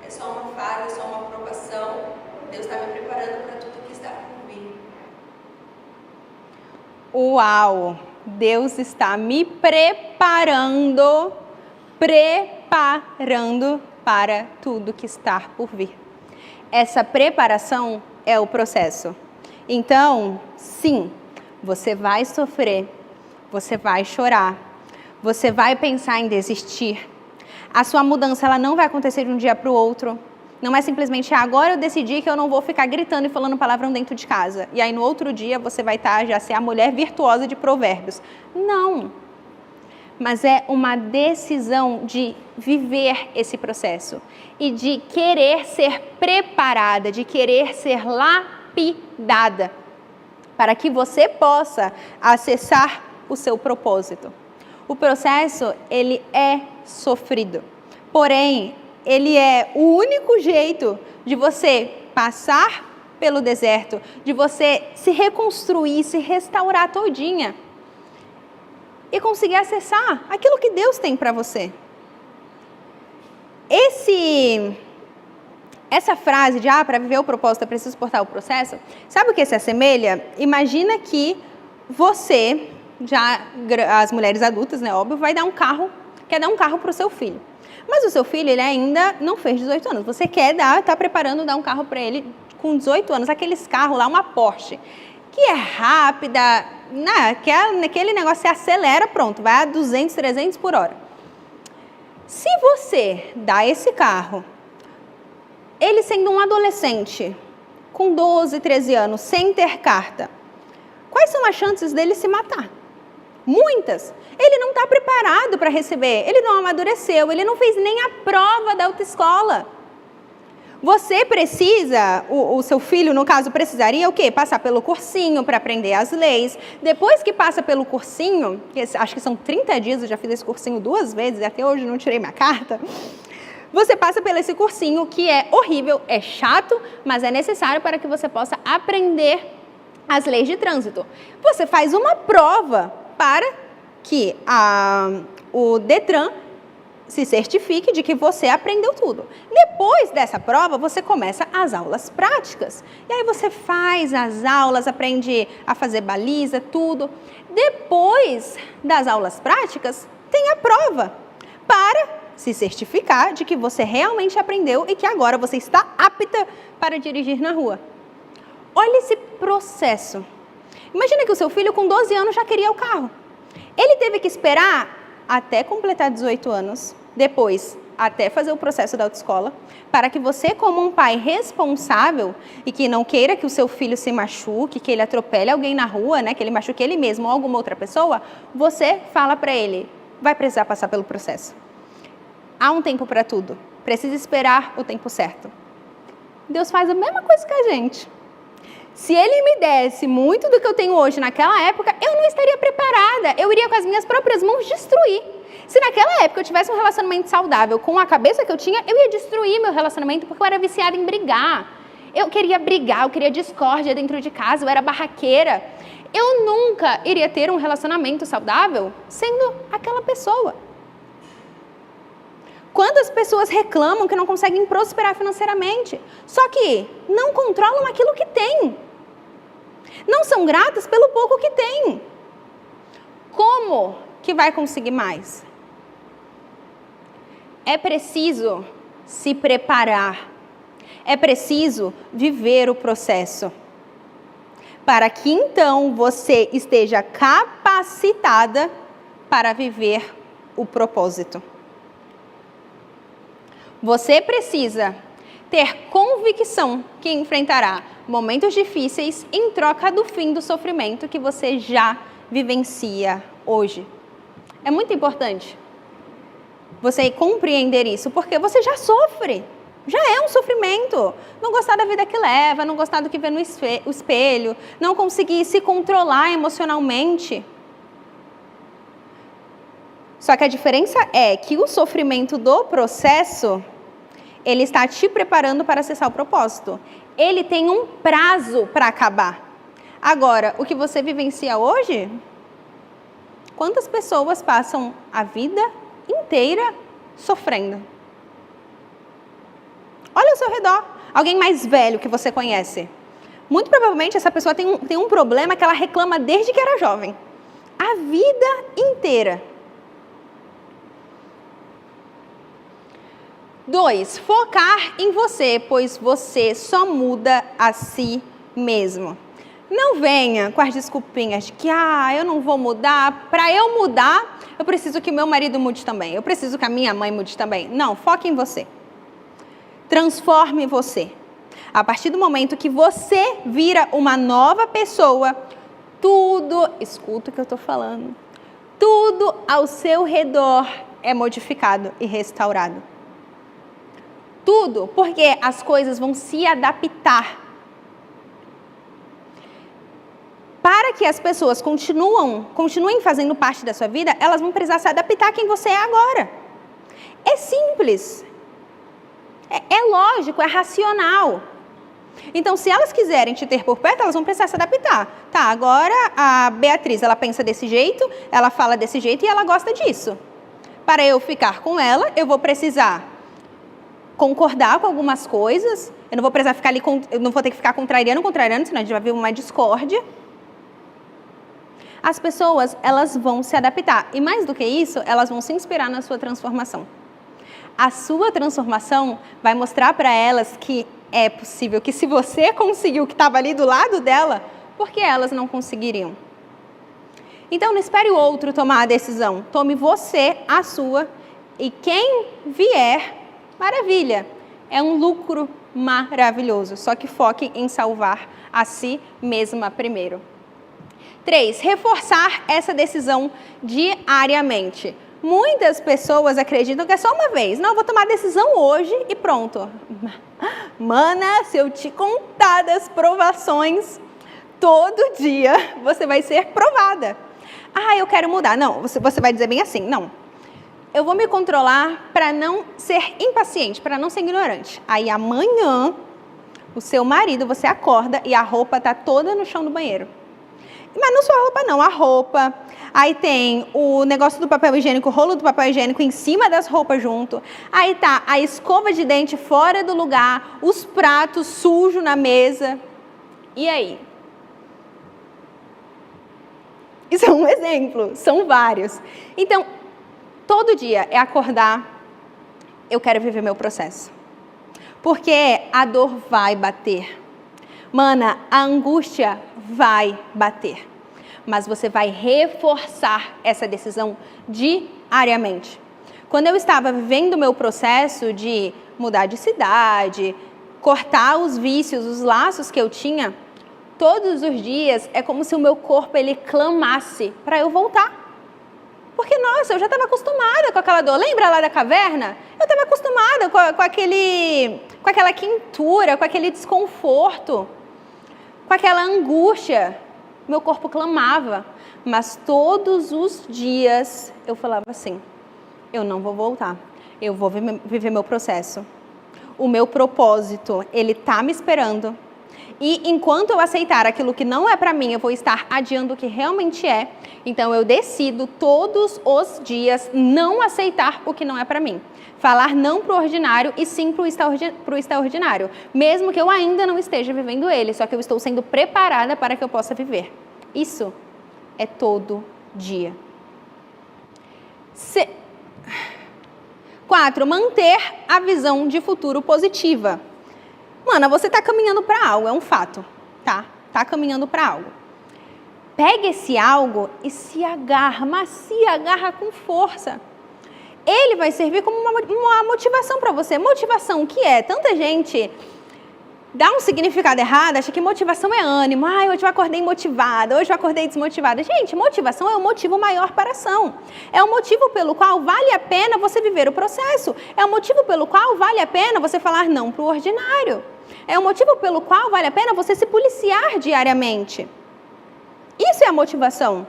É só uma fase, é só uma aprovação. Deus está me preparando para tudo que está por vir. Uau! Deus está me preparando para tudo que está por vir. Essa preparação é o processo. Então, sim, você vai sofrer, você vai chorar, você vai pensar em desistir. A sua mudança ela não vai acontecer de um dia para o outro. Não é simplesmente, agora eu decidi que eu não vou ficar gritando e falando palavrão dentro de casa. E aí no outro dia você vai já ser a mulher virtuosa de provérbios. Não. Mas é uma decisão de viver esse processo. E de querer ser preparada, de querer ser lapidada. Para que você possa acessar o seu propósito. O processo, ele é sofrido. Porém, ele é o único jeito de você passar pelo deserto, de você se reconstruir, se restaurar todinha e conseguir acessar aquilo que Deus tem para você. Essa frase de, para viver o propósito é preciso suportar o processo, sabe o que se assemelha? Imagina que você, já as mulheres adultas, né, óbvio, quer dar um carro para o seu filho. Mas o seu filho, ele ainda não fez 18 anos. Você quer tá preparando dar um carro para ele com 18 anos. Aqueles carros lá, uma Porsche, que é rápida, aquele negócio você acelera, pronto, vai a 200, 300 por hora. Se você dá esse carro, ele sendo um adolescente, com 12, 13 anos, sem ter carta, quais são as chances dele se matar? Muitas. Ele não está preparado para receber, ele não amadureceu, ele não fez nem a prova da autoescola. Você precisa, o seu filho, no caso, precisaria o quê? Passar pelo cursinho para aprender as leis. Depois que passa pelo cursinho, acho que são 30 dias, eu já fiz esse cursinho 2 vezes, até hoje não tirei minha carta. Você passa por esse cursinho que é horrível, é chato, mas é necessário para que você possa aprender as leis de trânsito. Você faz uma prova para que o Detran se certifique de que você aprendeu tudo. Depois dessa prova, você começa as aulas práticas. E aí você faz as aulas, aprende a fazer baliza, tudo. Depois das aulas práticas, tem a prova para se certificar de que você realmente aprendeu e que agora você está apta para dirigir na rua. Olha esse processo. Imagina que o seu filho com 12 anos já queria o carro. Ele teve que esperar até completar 18 anos, depois até fazer o processo da autoescola, para que você, como um pai responsável e que não queira que o seu filho se machuque, que ele atropele alguém na rua, né, que ele machuque ele mesmo ou alguma outra pessoa, você fala para ele, vai precisar passar pelo processo. Há um tempo para tudo, precisa esperar o tempo certo. Deus faz a mesma coisa que a gente. Se Ele me desse muito do que eu tenho hoje naquela época, eu não estaria preparada. Eu iria com as minhas próprias mãos destruir. Se naquela época eu tivesse um relacionamento saudável com a cabeça que eu tinha, eu ia destruir meu relacionamento porque eu era viciada em brigar. Eu queria brigar, eu queria discórdia dentro de casa, eu era barraqueira. Eu nunca iria ter um relacionamento saudável sendo aquela pessoa. Quantas pessoas reclamam que não conseguem prosperar financeiramente, só que não controlam aquilo que têm. Não são gratas pelo pouco que têm. Como que vai conseguir mais? É preciso se preparar. É preciso viver o processo. Para que então você esteja capacitada para viver o propósito. Você precisa ter convicção que enfrentará momentos difíceis em troca do fim do sofrimento que você já vivencia hoje. É muito importante você compreender isso, porque você já sofre. Já é um sofrimento. Não gostar da vida que leva, não gostar do que vê no espelho, não conseguir se controlar emocionalmente. Só que a diferença é que o sofrimento do processo, ele está te preparando para acessar o propósito. Ele tem um prazo para acabar. Agora, o que você vivencia hoje, quantas pessoas passam a vida inteira sofrendo? Olha ao seu redor, alguém mais velho que você conhece. Muito provavelmente essa pessoa tem um problema que ela reclama desde que era jovem. A vida inteira. 2, focar em você, pois você só muda a si mesmo. Não venha com as desculpinhas de que eu não vou mudar. Para eu mudar, eu preciso que meu marido mude também. Eu preciso que a minha mãe mude também. Não, foque em você. Transforme você. A partir do momento que você vira uma nova pessoa, tudo, escuta o que eu estou falando, tudo ao seu redor é modificado e restaurado. Tudo, porque as coisas vão se adaptar. Para que as pessoas continuem fazendo parte da sua vida, elas vão precisar se adaptar a quem você é agora. É simples. É lógico, é racional. Então, se elas quiserem te ter por perto, elas vão precisar se adaptar. Tá, agora a Beatriz, ela pensa desse jeito, ela fala desse jeito e ela gosta disso. Para eu ficar com ela, eu vou precisar concordar com algumas coisas, eu não vou precisar ficar ali, eu não vou ter que ficar contrariando, senão a gente vai ver uma discórdia. As pessoas, elas vão se adaptar. E mais do que isso, elas vão se inspirar na sua transformação. A sua transformação vai mostrar para elas que é possível, que se você conseguiu o que estava ali do lado dela, por que elas não conseguiriam? Então, não espere o outro tomar a decisão. Tome você a sua e quem vier, maravilha. É um lucro maravilhoso. Só que foque em salvar a si mesma primeiro. 3, reforçar essa decisão diariamente. Muitas pessoas acreditam que é só uma vez. Não, eu vou tomar a decisão hoje e pronto. Mana, se eu te contar das provações, todo dia você vai ser provada. Ah, eu quero mudar. Não, você vai dizer bem assim, não. Eu vou me controlar para não ser impaciente, para não ser ignorante. Aí amanhã, o seu marido, você acorda e a roupa tá toda no chão do banheiro. Mas não só a roupa não, a roupa. Aí tem o negócio do papel higiênico, o rolo do papel higiênico em cima das roupas junto. Aí tá a escova de dente fora do lugar, os pratos sujos na mesa. E aí? Isso é um exemplo, são vários. Então, todo dia é acordar, eu quero viver meu processo. Porque a dor vai bater. Mana, a angústia vai bater. Mas você vai reforçar essa decisão diariamente. Quando eu estava vivendo o meu processo de mudar de cidade, cortar os vícios, os laços que eu tinha, todos os dias é como se o meu corpo ele clamasse para eu voltar. Porque, nossa, eu já estava acostumada com aquela dor. Lembra lá da caverna? Eu estava acostumada com aquela quentura, com aquele desconforto, com aquela angústia. Meu corpo clamava. Mas todos os dias eu falava assim, eu não vou voltar. Eu vou viver meu processo. O meu propósito, ele está me esperando. E enquanto eu aceitar aquilo que não é para mim, eu vou estar adiando o que realmente é. Então eu decido todos os dias não aceitar o que não é para mim. Falar não para o ordinário e sim para o extraordinário. Mesmo que eu ainda não esteja vivendo ele, só que eu estou sendo preparada para que eu possa viver. Isso é todo dia. 4. Manter a visão de futuro positiva. Mana, você está caminhando para algo, é um fato, tá? Está caminhando para algo. Pega esse algo e se agarra, mas se agarra com força. Ele vai servir como uma motivação para você. Motivação que é? Tanta gente dá um significado errado, acha que motivação é ânimo. Ah, hoje eu acordei motivada, hoje eu acordei desmotivada. Gente, motivação é o motivo maior para a ação. É o motivo pelo qual vale a pena você viver o processo. É o motivo pelo qual vale a pena você falar não para o ordinário. É o motivo pelo qual vale a pena você se policiar diariamente. Isso é a motivação.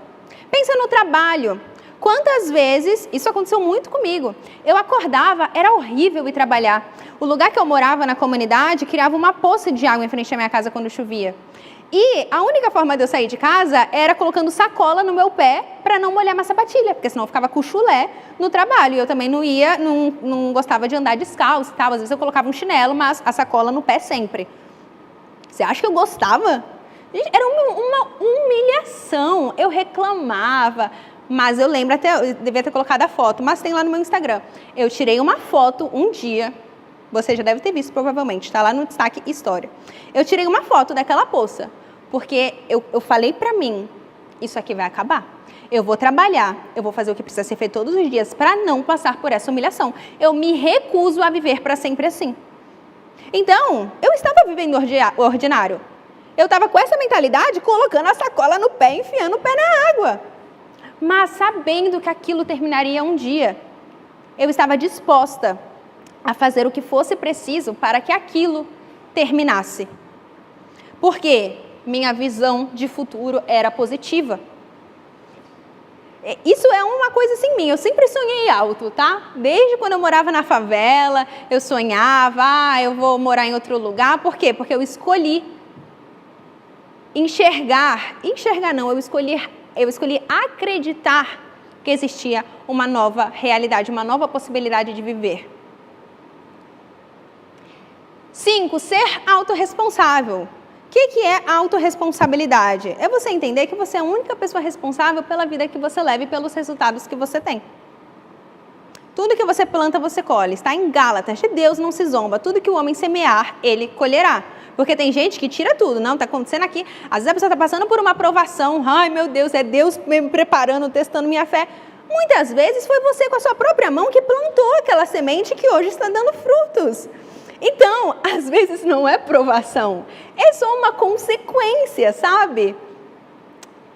Pensa no trabalho. Quantas vezes, isso aconteceu muito comigo, eu acordava, era horrível ir trabalhar. O lugar que eu morava na comunidade criava uma poça de água em frente à minha casa quando chovia. E a única forma de eu sair de casa era colocando sacola no meu pé para não molhar minha sapatilha, porque senão eu ficava com chulé no trabalho. E eu também não gostava de andar descalço e tal. Às vezes eu colocava um chinelo, mas a sacola no pé sempre. Você acha que eu gostava? Gente, era uma humilhação. Eu reclamava. Mas eu lembro até, eu devia ter colocado a foto, mas tem lá no meu Instagram. Eu tirei uma foto um dia, você já deve ter visto provavelmente, está lá no destaque História. Eu tirei uma foto daquela poça, porque eu falei pra mim, isso aqui vai acabar. Eu vou trabalhar, eu vou fazer o que precisa ser feito todos os dias para não passar por essa humilhação. Eu me recuso a viver para sempre assim. Então, eu estava vivendo o ordinário. Eu estava com essa mentalidade, colocando a sacola no pé, enfiando o pé na água. Mas sabendo que aquilo terminaria um dia, eu estava disposta a fazer o que fosse preciso para que aquilo terminasse. Porque minha visão de futuro era positiva. Isso é uma coisa assim minha, eu sempre sonhei alto, tá? Desde quando eu morava na favela, eu sonhava, eu vou morar em outro lugar. Por quê? Porque eu escolhi eu escolhi acreditar que existia uma nova realidade, uma nova possibilidade de viver. 5. Ser autorresponsável. O que é autorresponsabilidade? É você entender que você é a única pessoa responsável pela vida que você leva e pelos resultados que você tem. Tudo que você planta, você colhe. Está em Gálatas, de Deus não se zomba. Tudo que o homem semear, ele colherá. Porque tem gente que tira tudo, não, está acontecendo aqui. Às vezes a pessoa está passando por uma provação, ai meu Deus, é Deus me preparando, testando minha fé. Muitas vezes foi você com a sua própria mão que plantou aquela semente que hoje está dando frutos. Então, às vezes não é provação, é só uma consequência, sabe?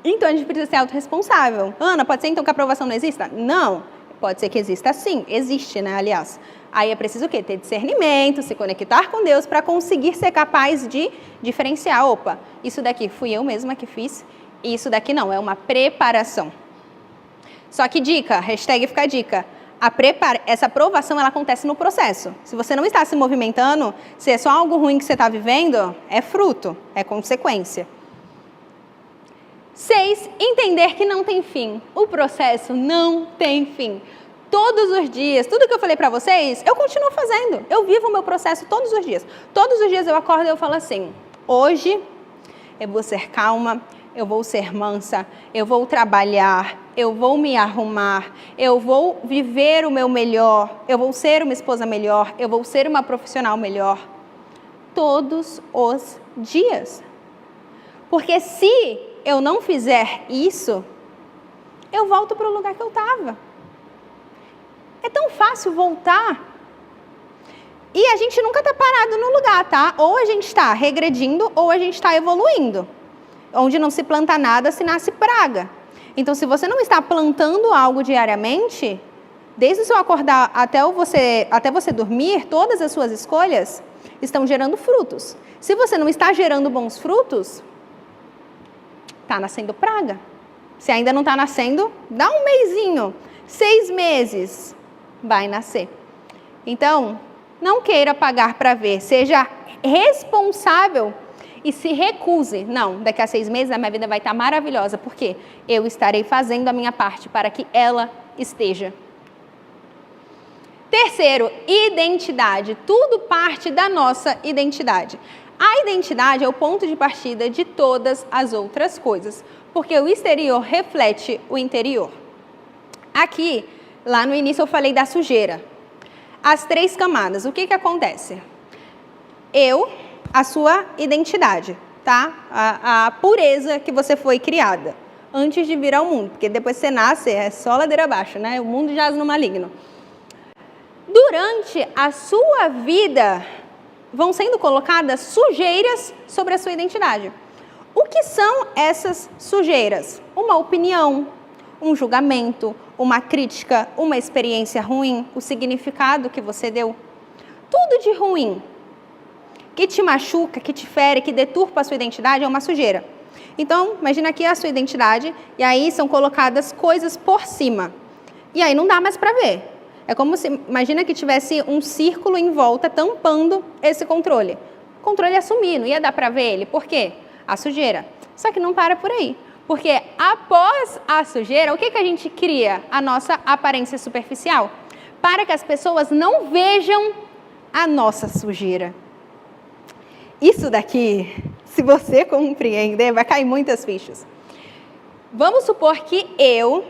Então a gente precisa ser autorresponsável. Ana, pode ser então que a provação não exista? Não, pode ser que exista sim, existe, né, aliás. Aí é preciso o quê? Ter discernimento, se conectar com Deus para conseguir ser capaz de diferenciar. Opa, isso daqui fui eu mesma que fiz, e isso daqui não, é uma preparação. Só que dica, hashtag fica a dica, essa aprovação ela acontece no processo. Se você não está se movimentando, se é só algo ruim que você está vivendo, é fruto, é consequência. 6, entender que não tem fim. O processo não tem fim. Todos os dias, tudo que eu falei para vocês, eu continuo fazendo. Eu vivo o meu processo todos os didias. Todos os dias eu acordo e eu falo assim, hoje eu vou ser calma, eu vou ser mansa, eu vou trabalhar, eu vou me arrumar, eu vou viver o meu melhor, eu vou ser uma esposa melhor, eu vou ser uma profissional melhor. Todos os dias. Porque se eu não fizer isso, eu volto para o lugar que eu estava. É tão fácil voltar. E a gente nunca está parado no lugar, tá? Ou a gente está regredindo ou a gente está evoluindo. Onde não se planta nada, se nasce praga. Então, se você não está plantando algo diariamente, desde o seu acordar até você dormir, todas as suas escolhas estão gerando frutos. Se você não está gerando bons frutos, está nascendo praga. Se ainda não está nascendo, dá um mesinho, 6 meses, vai nascer. Então, não queira pagar para ver, seja responsável e se recuse. Não, daqui a 6 meses a minha vida vai estar maravilhosa, porque eu estarei fazendo a minha parte para que ela esteja. Terceiro, identidade. Tudo parte da nossa identidade. A identidade é o ponto de partida de todas as outras coisas, porque o exterior reflete o interior. Aqui, lá no início eu falei da sujeira. As 3 camadas, o que acontece? A sua identidade, tá? A pureza que você foi criada antes de vir ao mundo, porque depois que você nasce é só ladeira abaixo, né? O mundo jaz no maligno. Durante a sua vida vão sendo colocadas sujeiras sobre a sua identidade. O que são essas sujeiras? Uma opinião, um julgamento, uma crítica, uma experiência ruim, o significado que você deu. Tudo de ruim que te machuca, que te fere, que deturpa a sua identidade é uma sujeira. Então, imagina aqui a sua identidade e aí são colocadas coisas por cima. E aí não dá mais para ver. É como se, imagina que tivesse um círculo em volta tampando esse controle. O controle ia sumir, não ia dar para ver ele. Por quê? A sujeira. Só que não para por aí. Porque após a sujeira, o que a gente cria? A nossa aparência superficial. Para que as pessoas não vejam a nossa sujeira. Isso daqui, se você compreender, vai cair muitas fichas. Vamos supor que eu,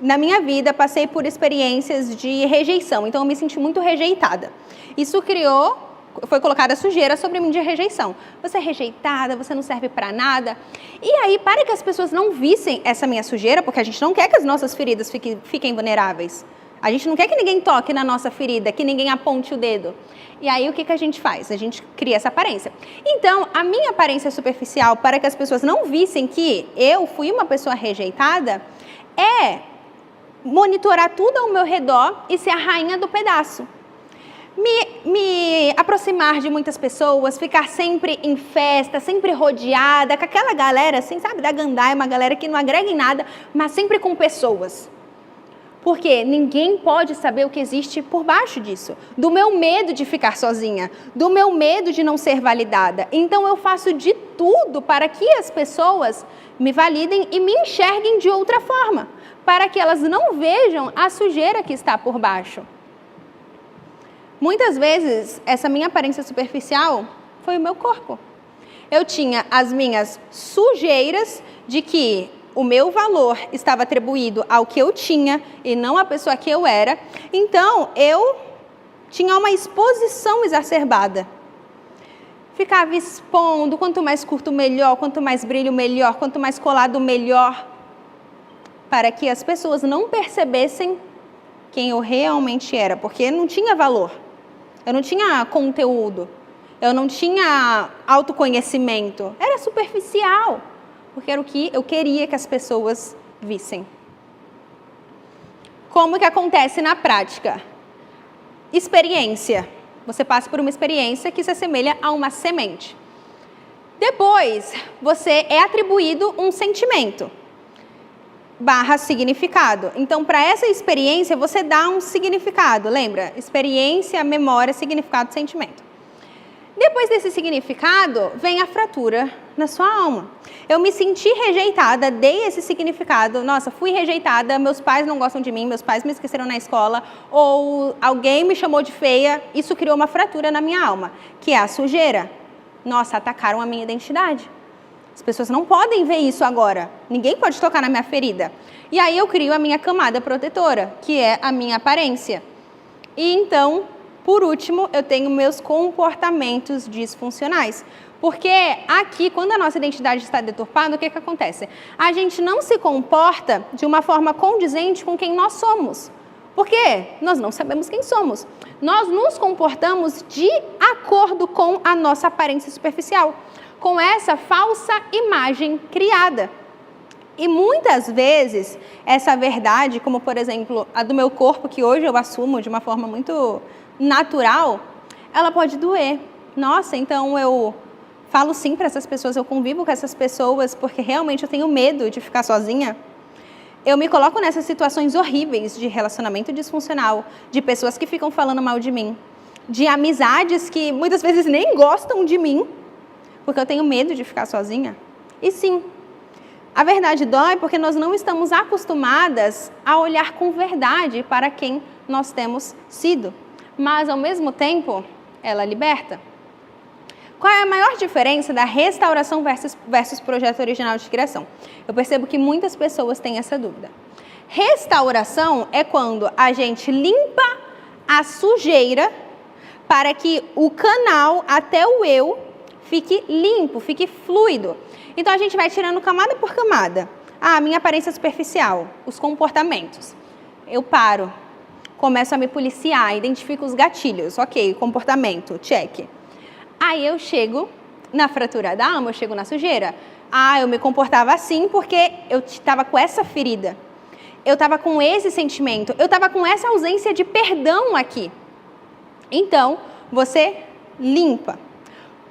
na minha vida, passei por experiências de rejeição. Então, eu me senti muito rejeitada. Isso foi colocada sujeira sobre mim de rejeição. Você é rejeitada, você não serve para nada. E aí, para que as pessoas não vissem essa minha sujeira, porque a gente não quer que as nossas feridas fiquem vulneráveis. A gente não quer que ninguém toque na nossa ferida, que ninguém aponte o dedo. E aí, o que a gente faz? A gente cria essa aparência. Então, a minha aparência superficial, para que as pessoas não vissem que eu fui uma pessoa rejeitada, é monitorar tudo ao meu redor e ser a rainha do pedaço. Me aproximar de muitas pessoas, ficar sempre em festa, sempre rodeada, com aquela galera, assim, sabe, da gandaia, uma galera que não agrega em nada, mas sempre com pessoas. Porque ninguém pode saber o que existe por baixo disso. Do meu medo de ficar sozinha, do meu medo de não ser validada. Então eu faço de tudo para que as pessoas me validem e me enxerguem de outra forma, para que elas não vejam a sujeira que está por baixo. Muitas vezes, essa minha aparência superficial foi o meu corpo. Eu tinha as minhas sujeiras de que o meu valor estava atribuído ao que eu tinha e não à pessoa que eu era. Então, eu tinha uma exposição exacerbada. Ficava expondo, quanto mais curto melhor, quanto mais brilho melhor, quanto mais colado melhor, para que as pessoas não percebessem quem eu realmente era, porque não tinha valor. Eu não tinha conteúdo, eu não tinha autoconhecimento, era superficial, porque era o que eu queria que as pessoas vissem. Como que acontece na prática? experiência. Você passa por uma experiência que se assemelha a uma semente. Depois, você é atribuído um sentimento / significado. Então, para essa experiência, você dá um significado. Lembra? Experiência, memória, significado, sentimento. Depois desse significado, vem a fratura na sua alma. Eu me senti rejeitada, dei esse significado. Nossa, fui rejeitada, meus pais não gostam de mim, meus pais me esqueceram na escola, ou alguém me chamou de feia. Isso criou uma fratura na minha alma, que é a sujeira. Nossa, atacaram a minha identidade. As pessoas não podem ver isso agora. Ninguém pode tocar na minha ferida. E aí eu crio a minha camada protetora, que é a minha aparência. E então, por último, eu tenho meus comportamentos disfuncionais. Porque aqui, quando a nossa identidade está deturpada, o que acontece? A gente não se comporta de uma forma condizente com quem nós somos. Por quê? Nós não sabemos quem somos. Nós nos comportamos de acordo com a nossa aparência superficial, com essa falsa imagem criada. E muitas vezes, essa verdade, como por exemplo, a do meu corpo, que hoje eu assumo de uma forma muito natural, ela pode doer. Nossa, então eu falo sim para essas pessoas, eu convivo com essas pessoas porque realmente eu tenho medo de ficar sozinha. Eu me coloco nessas situações horríveis de relacionamento disfuncional, de pessoas que ficam falando mal de mim, de amizades que muitas vezes nem gostam de mim, porque eu tenho medo de ficar sozinha. E sim, a verdade dói porque nós não estamos acostumadas a olhar com verdade para quem nós temos sido. Mas, ao mesmo tempo, ela liberta. Qual é a maior diferença da restauração versus projeto original de criação? Eu percebo que muitas pessoas têm essa dúvida. Restauração é quando a gente limpa a sujeira para que o canal até o eu fique limpo, fique fluido. Então, a gente vai tirando camada por camada. Ah, minha aparência superficial, os comportamentos. Eu paro, começo a me policiar, identifico os gatilhos. Ok, comportamento, check. Aí eu chego na fratura da alma, eu chego na sujeira. Ah, eu me comportava assim porque eu estava com essa ferida. Eu estava com esse sentimento. Eu estava com essa ausência de perdão aqui. Então, você limpa.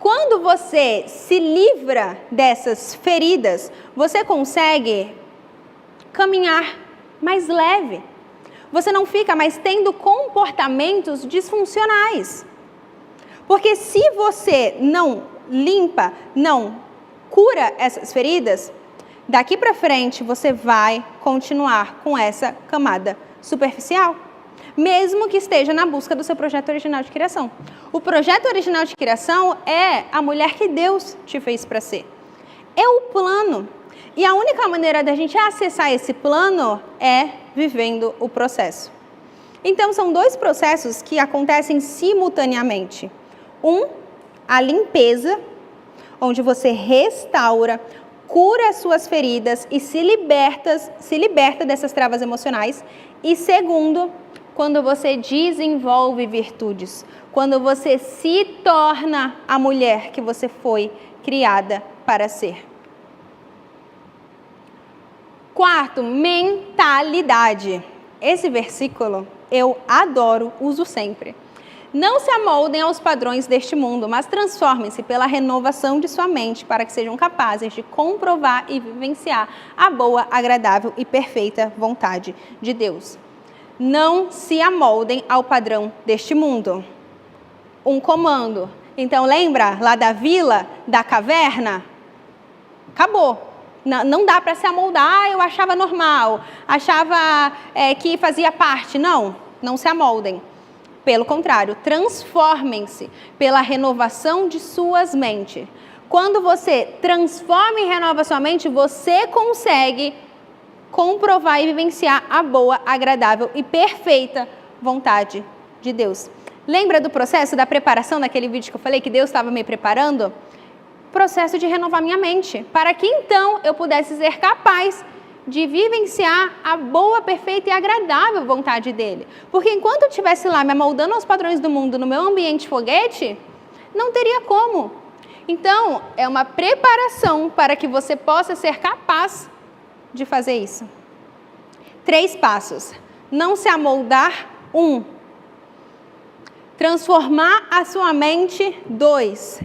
Quando você se livra dessas feridas, você consegue caminhar mais leve. Você não fica mais tendo comportamentos disfuncionais. Porque se você não limpa, não cura essas feridas, daqui para frente você vai continuar com essa camada superficial, mesmo que esteja na busca do seu projeto original de criação. O projeto original de criação é a mulher que Deus te fez para ser. É o plano. E a única maneira da gente acessar esse plano é vivendo o processo. Então, são dois processos que acontecem simultaneamente. A limpeza, onde você restaura, cura as suas feridas e se liberta dessas travas emocionais. E segundo, quando você desenvolve virtudes, quando você se torna a mulher que você foi criada para ser. Quarto, mentalidade. Esse versículo eu adoro, uso sempre. Não se amoldem aos padrões deste mundo, mas transformem-se pela renovação de sua mente para que sejam capazes de comprovar e vivenciar a boa, agradável e perfeita vontade de Deus. Não se amoldem ao padrão deste mundo. Um comando. Então, lembra lá da vila, da caverna? Acabou. Não dá para se amoldar, eu achava normal, achava que fazia parte. Não se amoldem. Pelo contrário, transformem-se pela renovação de suas mentes. Quando você transforma e renova sua mente, você consegue comprovar e vivenciar a boa, agradável e perfeita vontade de Deus. Lembra do processo da preparação daquele vídeo que eu falei que Deus estava me preparando? Processo de renovar minha mente, para que então eu pudesse ser capaz de vivenciar a boa, perfeita e agradável vontade dele. Porque enquanto eu estivesse lá me amoldando aos padrões do mundo no meu ambiente foguete, não teria como. Então, é uma preparação para que você possa ser capaz de fazer isso. 3 passos. Não se amoldar. Transformar a sua mente. 2.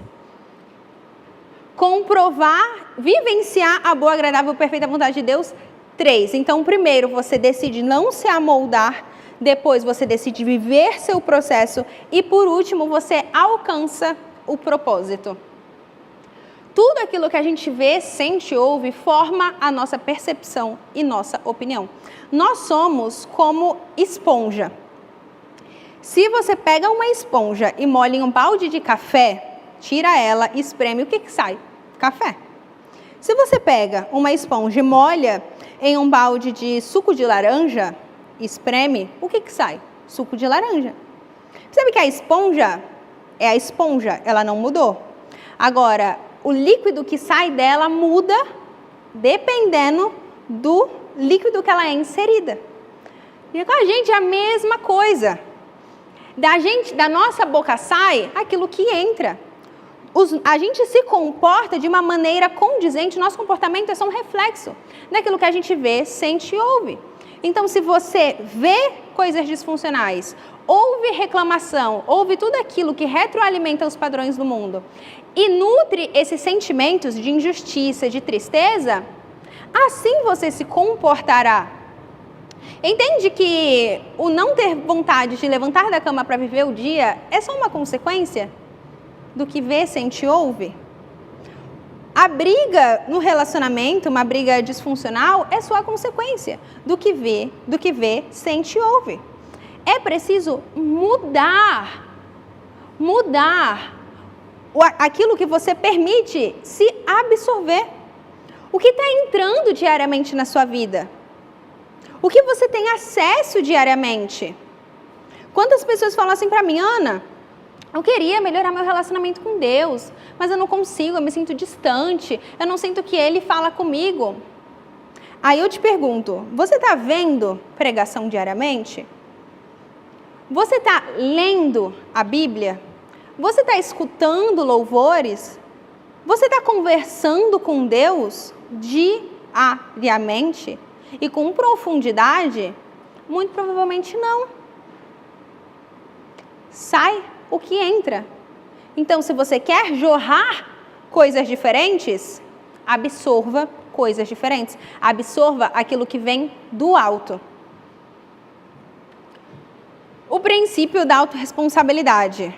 Comprovar, vivenciar a boa, agradável e perfeita vontade de Deus. 3. Então, primeiro, você decide não se amoldar. Depois, você decide viver seu processo. E, por último, você alcança o propósito. Tudo aquilo que a gente vê, sente, ouve, forma a nossa percepção e nossa opinião. Nós somos como esponja. Se você pega uma esponja e molha em um balde de café, tira ela, espreme, o que sai? Café. Se você pega uma esponja e molha em um balde de suco de laranja, espreme, o que sai? Suco de laranja. Sabe que a esponja é a esponja, ela não mudou. Agora, o líquido que sai dela muda dependendo do líquido que ela é inserida. E com a gente é a mesma coisa. Da nossa boca sai aquilo que entra. A gente se comporta de uma maneira condizente, nosso comportamento é só um reflexo daquilo que a gente vê, sente e ouve. Então, se você vê coisas disfuncionais, ouve reclamação, ouve tudo aquilo que retroalimenta os padrões do mundo e nutre esses sentimentos de injustiça, de tristeza, assim você se comportará. Entende que o não ter vontade de levantar da cama para viver o dia é só uma consequência do que vê, sente e ouve? A briga no relacionamento, uma briga disfuncional, é só a consequência do que vê, sente e ouve. É preciso mudar aquilo que você permite se absorver. O que está entrando diariamente na sua vida? O que você tem acesso diariamente? Quantas pessoas falam assim para mim, Ana, eu queria melhorar meu relacionamento com Deus, mas eu não consigo, eu me sinto distante, eu não sinto que Ele fala comigo. Aí eu te pergunto, você está vendo pregação diariamente? Você está lendo a Bíblia? Você está escutando louvores? Você está conversando com Deus diariamente e com profundidade? Muito provavelmente não. Sai o que entra. Então, se você quer jorrar coisas diferentes, absorva coisas diferentes. Absorva aquilo que vem do alto. O princípio da autorresponsabilidade.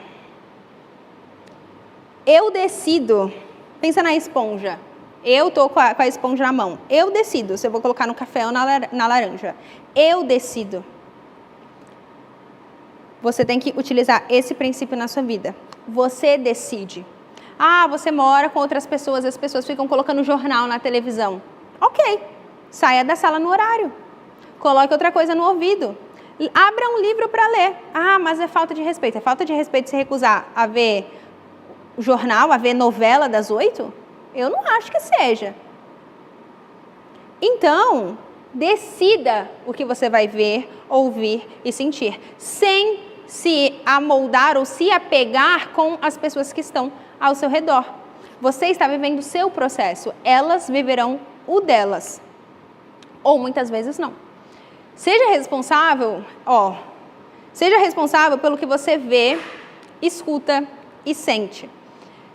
Eu decido. Pensa na esponja. Eu estou com a esponja na mão. Eu decido se eu vou colocar no café ou na laranja. Eu decido. Você tem que utilizar esse princípio na sua vida. Você decide. Ah, você mora com outras pessoas, as pessoas ficam colocando jornal na televisão. Ok, saia da sala no horário. Coloque outra coisa no ouvido. Abra um livro para ler. Ah, mas é falta de respeito. É falta de respeito se recusar a ver o jornal, a ver novela das 8? Eu não acho que seja. Então, decida o que você vai ver, ouvir e sentir, sem se amoldar ou se apegar com as pessoas que estão ao seu redor. Você está vivendo o seu processo, elas viverão o delas. Ou muitas vezes não. Seja responsável pelo que você vê, escuta e sente.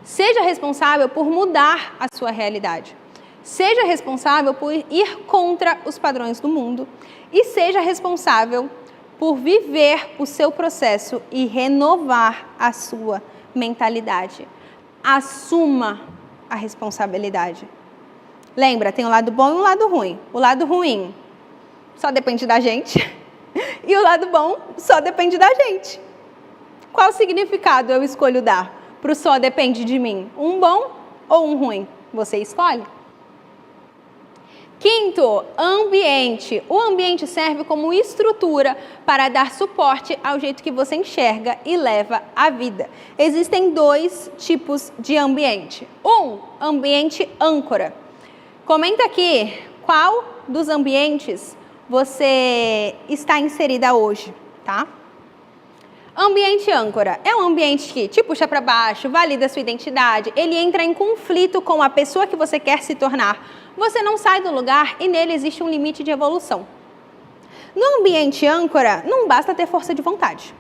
Seja responsável por mudar a sua realidade. Seja responsável por ir contra os padrões do mundo. E seja responsável por viver o seu processo e renovar a sua mentalidade. Assuma a responsabilidade. Lembra, tem o lado bom e o lado ruim. O lado ruim só depende da gente e o lado bom só depende da gente. Qual significado eu escolho dar para o só depende de mim? Um bom ou um ruim? Você escolhe. Quinto, ambiente. O ambiente serve como estrutura para dar suporte ao jeito que você enxerga e leva a vida. Existem 2 tipos de ambiente. Ambiente âncora. Comenta aqui qual dos ambientes você está inserida hoje, tá? Ambiente âncora é um ambiente que te puxa para baixo, valida a sua identidade, ele entra em conflito com a pessoa que você quer se tornar. Você não sai do lugar e nele existe um limite de evolução. No ambiente âncora, não basta ter força de vontade.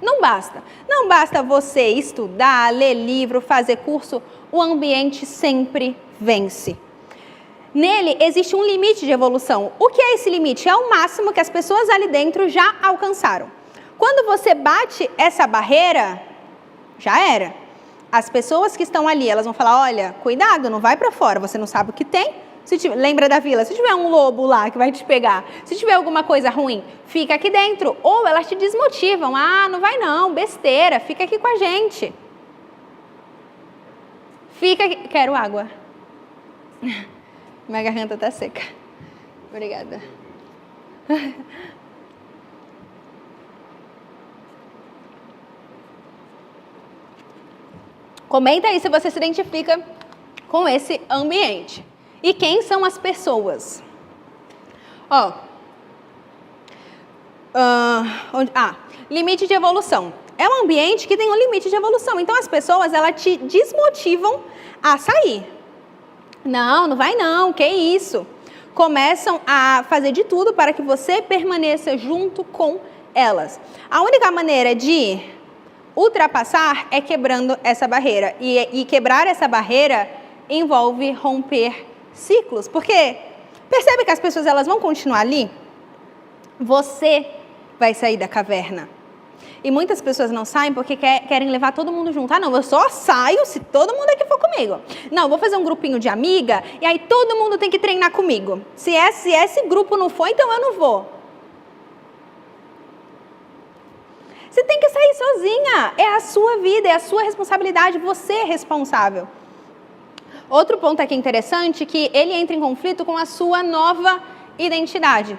Não basta. Não basta você estudar, ler livro, fazer curso. O ambiente sempre vence. Nele existe um limite de evolução. O que é esse limite? É o máximo que as pessoas ali dentro já alcançaram. Quando você bate essa barreira, já era. As pessoas que estão ali, elas vão falar, olha, cuidado, não vai para fora, você não sabe o que tem. Lembra da vila? Se tiver um lobo lá que vai te pegar, se tiver alguma coisa ruim, fica aqui dentro. Ou elas te desmotivam, ah, não vai não, besteira, fica aqui com a gente. Fica aqui, quero água. Minha garganta tá seca. Obrigada. Comenta aí se você se identifica com esse ambiente. E quem são as pessoas? Limite de evolução. É um ambiente que tem um limite de evolução. Então, as pessoas, elas te desmotivam a sair. Não, não vai não, que isso? Começam a fazer de tudo para que você permaneça junto com elas. A única maneira de ultrapassar é quebrando essa barreira. E quebrar essa barreira envolve romper ciclos. Porque percebe que as pessoas elas vão continuar ali? Você vai sair da caverna. E muitas pessoas não saem porque querem levar todo mundo junto. Ah, não, eu só saio se todo mundo aqui for comigo. Não, vou fazer um grupinho de amiga e aí todo mundo tem que treinar comigo. Se esse grupo não for, então eu não vou. Você tem que sair sozinha. É a sua vida, é a sua responsabilidade. Você é responsável. Outro ponto aqui interessante é que ele entra em conflito com a sua nova identidade.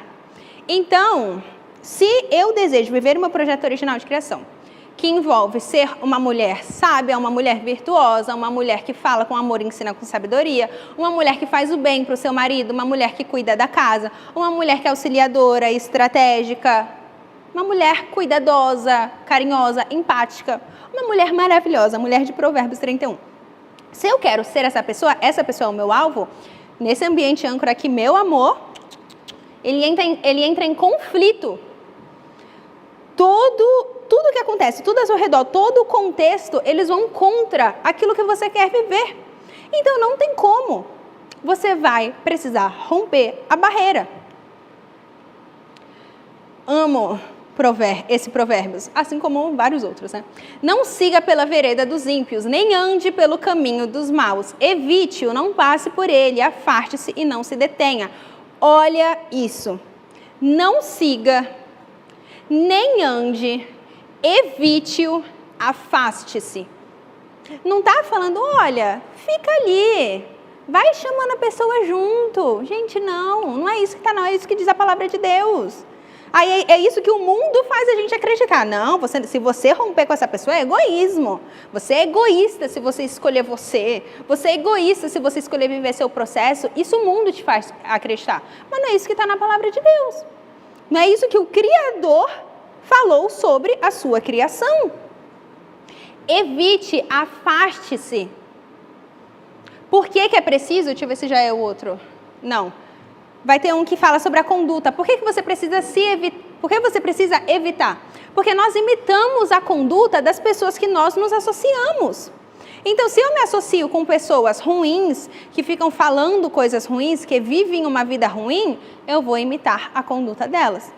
Então, se eu desejo viver o meu projeto original de criação, que envolve ser uma mulher sábia, uma mulher virtuosa, uma mulher que fala com amor e ensina com sabedoria, uma mulher que faz o bem para o seu marido, uma mulher que cuida da casa, uma mulher que é auxiliadora, estratégica, uma mulher cuidadosa, carinhosa, empática, uma mulher maravilhosa, mulher de Provérbios 31. Se eu quero ser essa pessoa é o meu alvo, nesse ambiente âncora aqui, meu amor, ele entra em conflito. Tudo que acontece, tudo ao seu redor, todo o contexto, eles vão contra aquilo que você quer viver. Então, não tem como. Você vai precisar romper a barreira. Amo esse Provérbios, assim como vários outros, né? Não siga pela vereda dos ímpios, nem ande pelo caminho dos maus. Evite-o, não passe por ele, afaste-se e não se detenha. Olha isso. Não siga, nem ande, evite-o, afaste-se. Não está falando, olha, fica ali, vai chamando a pessoa junto. Gente, não é isso que está, não, é isso que diz a palavra de Deus. Aí é isso que o mundo faz a gente acreditar. Não, se você romper com essa pessoa é egoísmo. Você é egoísta se você escolher você. Você é egoísta se você escolher viver seu processo. Isso o mundo te faz acreditar. Mas não é isso que está na palavra de Deus. Não é isso que o Criador falou sobre a sua criação. Evite, afaste-se. Por que é preciso? Deixa eu ver se já é o outro. Não. Vai ter um que fala sobre a conduta. Por que você precisa evitar? Porque nós imitamos a conduta das pessoas que nós nos associamos. Então, se eu me associo com pessoas ruins, que ficam falando coisas ruins, que vivem uma vida ruim, eu vou imitar a conduta delas.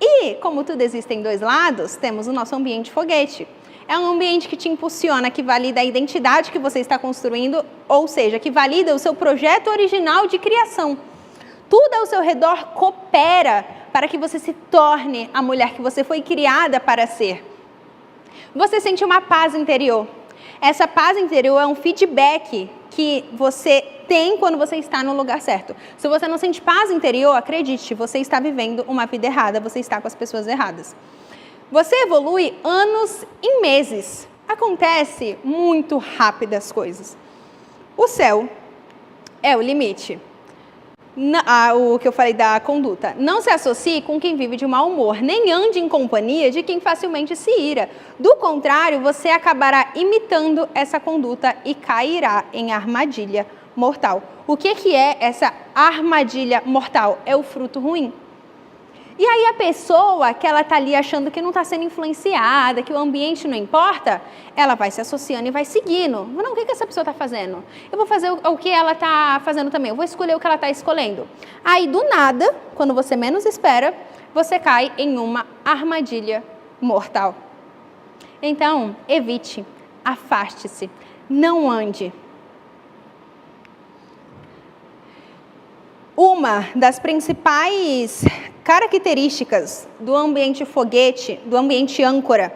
E, como tudo existe em dois lados, temos o nosso ambiente foguete. É um ambiente que te impulsiona, que valida a identidade que você está construindo, ou seja, que valida o seu projeto original de criação. Tudo ao seu redor coopera para que você se torne a mulher que você foi criada para ser. Você sente uma paz interior. Essa paz interior é um feedback que você tem quando você está no lugar certo. Se você não sente paz interior, acredite, você está vivendo uma vida errada, você está com as pessoas erradas. Você evolui anos em meses. Acontece muito rápido as coisas. O céu é o limite. O que eu falei da conduta. Não se associe com quem vive de mau humor, nem ande em companhia de quem facilmente se ira. Do contrário, você acabará imitando essa conduta e cairá em armadilha mortal. O que é essa armadilha mortal? É o fruto ruim. E aí a pessoa que ela está ali achando que não está sendo influenciada, que o ambiente não importa, ela vai se associando e vai seguindo. Não, o que essa pessoa está fazendo? Eu vou fazer o que ela está fazendo também, eu vou escolher o que ela está escolhendo. Aí do nada, quando você menos espera, você cai em uma armadilha mortal. Então, evite, afaste-se, não ande. Uma das principais características do ambiente foguete, do ambiente âncora,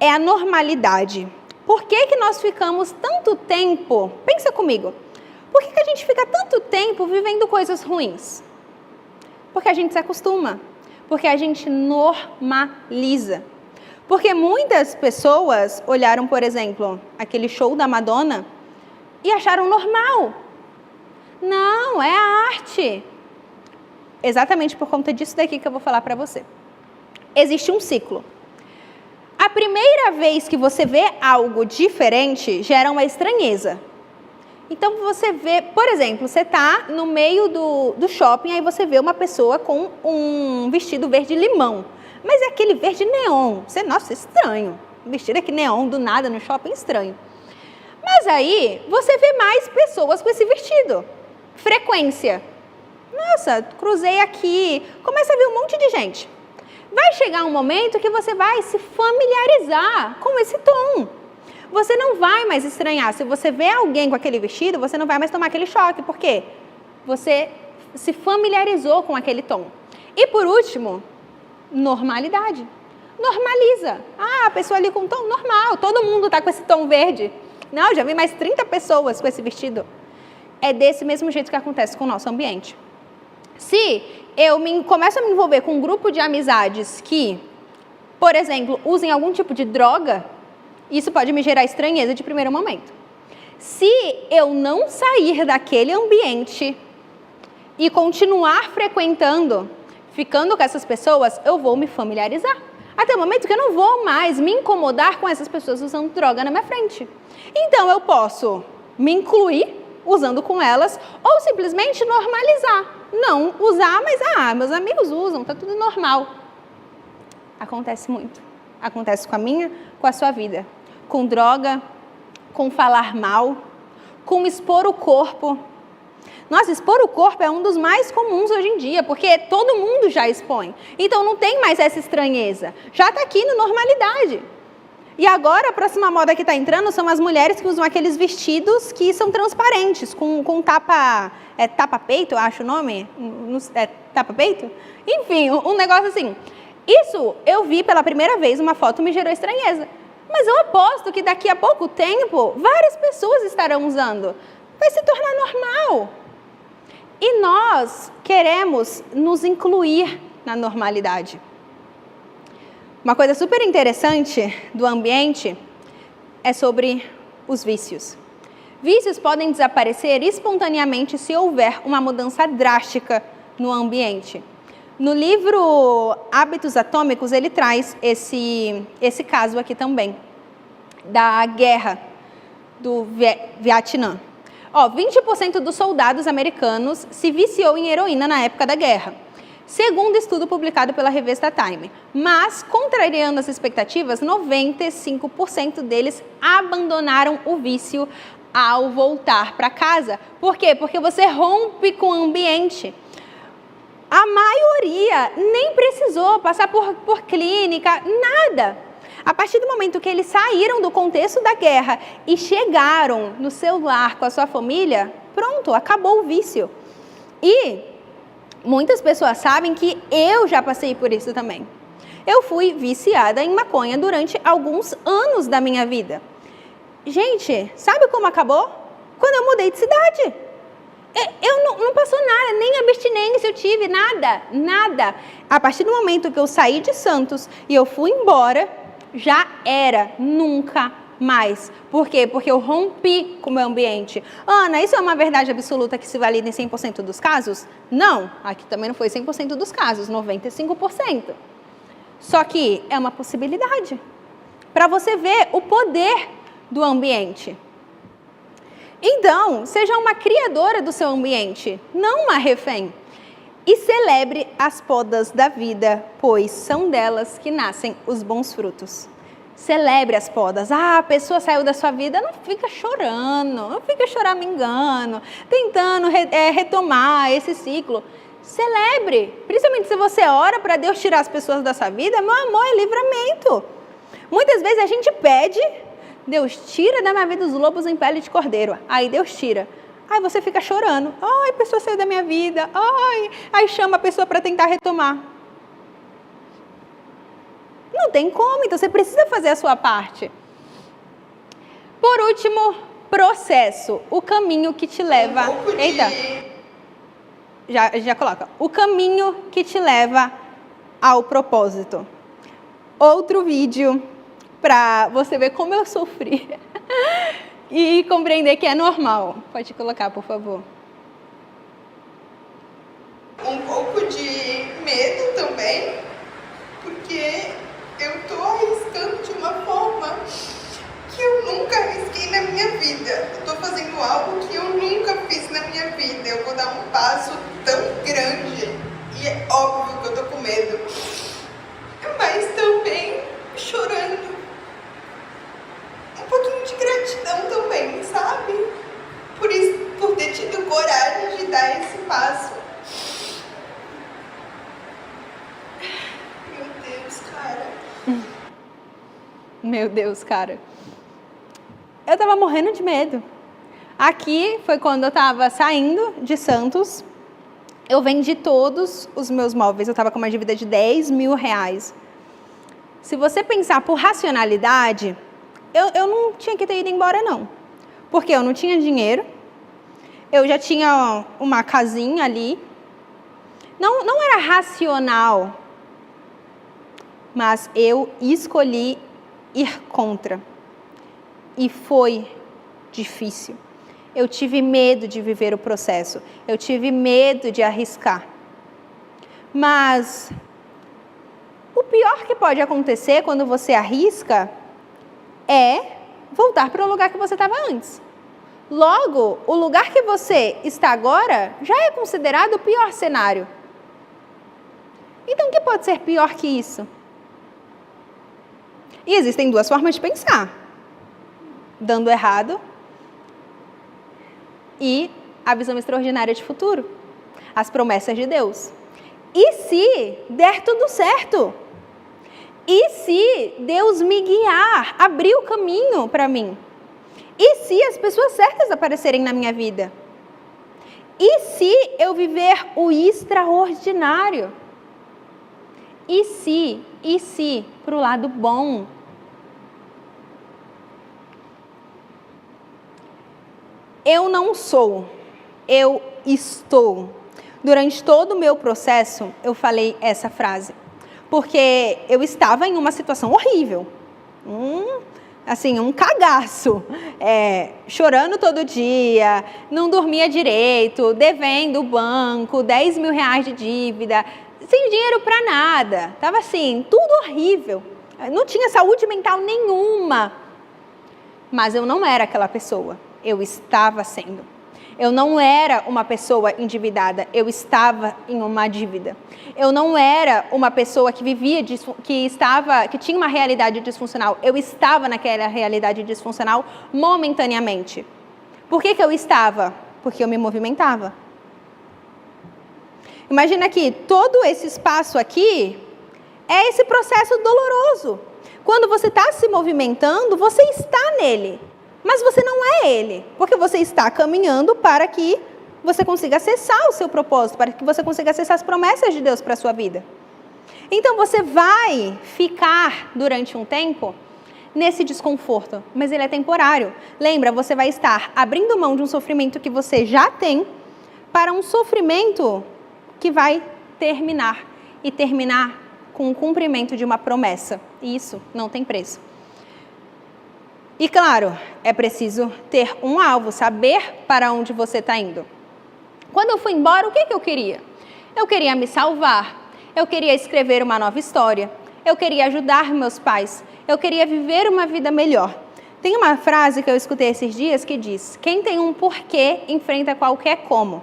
é a normalidade. Por que nós ficamos tanto tempo, pensa comigo, por que a gente fica tanto tempo vivendo coisas ruins? Porque a gente se acostuma, porque a gente normaliza. Porque muitas pessoas olharam, por exemplo, aquele show da Madonna e acharam normal. Não, é a arte. Exatamente por conta disso daqui que eu vou falar para você. Existe um ciclo. A primeira vez que você vê algo diferente, gera uma estranheza. Então você vê, por exemplo, você está no meio do shopping, aí você vê uma pessoa com um vestido verde-limão. Mas é aquele verde neon. Você, nossa, estranho. Um vestido aqui neon do nada no shopping, estranho. Mas aí você vê mais pessoas com esse vestido. Frequência. Nossa, cruzei aqui. Começa a ver um monte de gente. Vai chegar um momento que você vai se familiarizar com esse tom. Você não vai mais estranhar. Se você vê alguém com aquele vestido, você não vai mais tomar aquele choque. Por quê? Você se familiarizou com aquele tom. E por último, normalidade. Normaliza. Ah, a pessoa ali com um tom normal. Todo mundo está com esse tom verde. Não, já vi mais 30 pessoas com esse vestido. É desse mesmo jeito que acontece com o nosso ambiente. Se eu começo a me envolver com um grupo de amizades que, por exemplo, usem algum tipo de droga, isso pode me gerar estranheza de primeiro momento. Se eu não sair daquele ambiente e continuar frequentando, ficando com essas pessoas, eu vou me familiarizar. Até o momento que eu não vou mais me incomodar com essas pessoas usando droga na minha frente. Então eu posso me incluir usando com elas, ou simplesmente normalizar. Não usar, mas meus amigos usam, tá tudo normal. Acontece muito. Acontece com a minha, com a sua vida. Com droga, com falar mal, com expor o corpo. Nossa, expor o corpo é um dos mais comuns hoje em dia, porque todo mundo já expõe. Então não tem mais essa estranheza. Já está aqui na normalidade. E agora, a próxima moda que está entrando são as mulheres que usam aqueles vestidos que são transparentes, com tapa-peito, acho o nome? Tapa-peito? Enfim, um negócio assim. Isso, eu vi pela primeira vez, uma foto me gerou estranheza. Mas eu aposto que daqui a pouco tempo, várias pessoas estarão usando. Vai se tornar normal. E nós queremos nos incluir na normalidade. Uma coisa super interessante do ambiente é sobre os vícios. Vícios podem desaparecer espontaneamente se houver uma mudança drástica no ambiente. No livro Hábitos Atômicos, ele traz esse caso aqui também, da guerra do Vietnã. 20% dos soldados americanos se viciou em heroína na época da guerra, segundo estudo publicado pela revista Time. Mas, contrariando as expectativas, 95% deles abandonaram o vício ao voltar para casa. Por quê? Porque você rompe com o ambiente. A maioria nem precisou passar por clínica, nada. A partir do momento que eles saíram do contexto da guerra e chegaram no seu lar com a sua família, pronto, acabou o vício. E muitas pessoas sabem que eu já passei por isso também. Eu fui viciada em maconha durante alguns anos da minha vida. Gente, sabe como acabou? Quando eu mudei de cidade. Não passou nada, nem abstinência eu tive, nada. A partir do momento que eu saí de Santos e eu fui embora, já era, nunca mais. Por quê? Porque eu rompi com o meu ambiente. Ana, isso é uma verdade absoluta que se valida em 100% dos casos? Não, aqui também não foi 100% dos casos, 95%. Só que é uma possibilidade. Para você ver o poder do ambiente. Então, seja uma criadora do seu ambiente, não uma refém. E celebre as podas da vida, pois são delas que nascem os bons frutos. Celebre as podas. A pessoa saiu da sua vida, não fica chorando, não fica choramingando, tentando retomar esse ciclo. Celebre, principalmente se você ora para Deus tirar as pessoas da sua vida, meu amor, é livramento. Muitas vezes a gente pede, Deus tira da minha vida os lobos em pele de cordeiro, aí Deus tira. Aí você fica chorando, ai, a pessoa saiu da minha vida, ai, aí chama a pessoa para tentar retomar. Não tem como, então você precisa fazer a sua parte. Por último, processo, o caminho que te leva... Eita, já coloca. O caminho que te leva ao propósito. Outro vídeo para você ver como eu sofri e compreender que é normal. Pode colocar, por favor. Um pouco de medo também, porque eu tô arriscando de uma forma que eu nunca arrisquei na minha vida. Eu tô fazendo algo que eu nunca fiz na minha vida. Eu vou dar um passo tão grande e é óbvio que eu tô com medo, mas também chorando. Um pouquinho de gratidão também, sabe? Por ter tido coragem de dar esse passo. Meu Deus, cara. Meu Deus, cara. Eu tava morrendo de medo. Aqui foi quando eu tava saindo de Santos. Eu vendi todos os meus móveis. Eu tava com uma dívida de R$10.000. Se você pensar por racionalidade, eu não tinha que ter ido embora, não. Porque eu não tinha dinheiro. Eu já tinha uma casinha ali. Não era racional. Mas eu escolhi ir contra. E foi difícil. Eu tive medo de viver o processo. Eu tive medo de arriscar. Mas o pior que pode acontecer quando você arrisca é voltar para o lugar que você estava antes. Logo, o lugar que você está agora já é considerado o pior cenário. Então, o que pode ser pior que isso? E existem duas formas de pensar. Dando errado e a visão extraordinária de futuro. As promessas de Deus. E se der tudo certo? E se Deus me guiar, abrir o caminho para mim? E se as pessoas certas aparecerem na minha vida? E se eu viver o extraordinário? E se, para o lado bom? Eu não sou, eu estou. Durante todo o meu processo, eu falei essa frase. Porque eu estava em uma situação horrível. Um cagaço. Chorando todo dia, não dormia direito, devendo o banco, R$10.000 de dívida, sem dinheiro para nada. Estava assim, tudo horrível. Não tinha saúde mental nenhuma. Mas eu não era aquela pessoa. Eu estava sendo. Eu não era uma pessoa endividada, eu estava em uma dívida. Eu não era uma pessoa que vivia, que tinha uma realidade disfuncional. Eu estava naquela realidade disfuncional momentaneamente. Por que eu estava? Porque eu me movimentava. Imagina que todo esse espaço aqui é esse processo doloroso. Quando você está se movimentando, você está nele. Mas você não é ele, porque você está caminhando para que você consiga acessar o seu propósito, para que você consiga acessar as promessas de Deus para a sua vida. Então você vai ficar durante um tempo nesse desconforto, mas ele é temporário. Lembra, você vai estar abrindo mão de um sofrimento que você já tem para um sofrimento que vai terminar e terminar com o cumprimento de uma promessa. E isso não tem preço. E claro, é preciso ter um alvo, saber para onde você está indo. Quando eu fui embora, o que eu queria? Eu queria me salvar, eu queria escrever uma nova história, eu queria ajudar meus pais, eu queria viver uma vida melhor. Tem uma frase que eu escutei esses dias que diz: quem tem um porquê enfrenta qualquer como.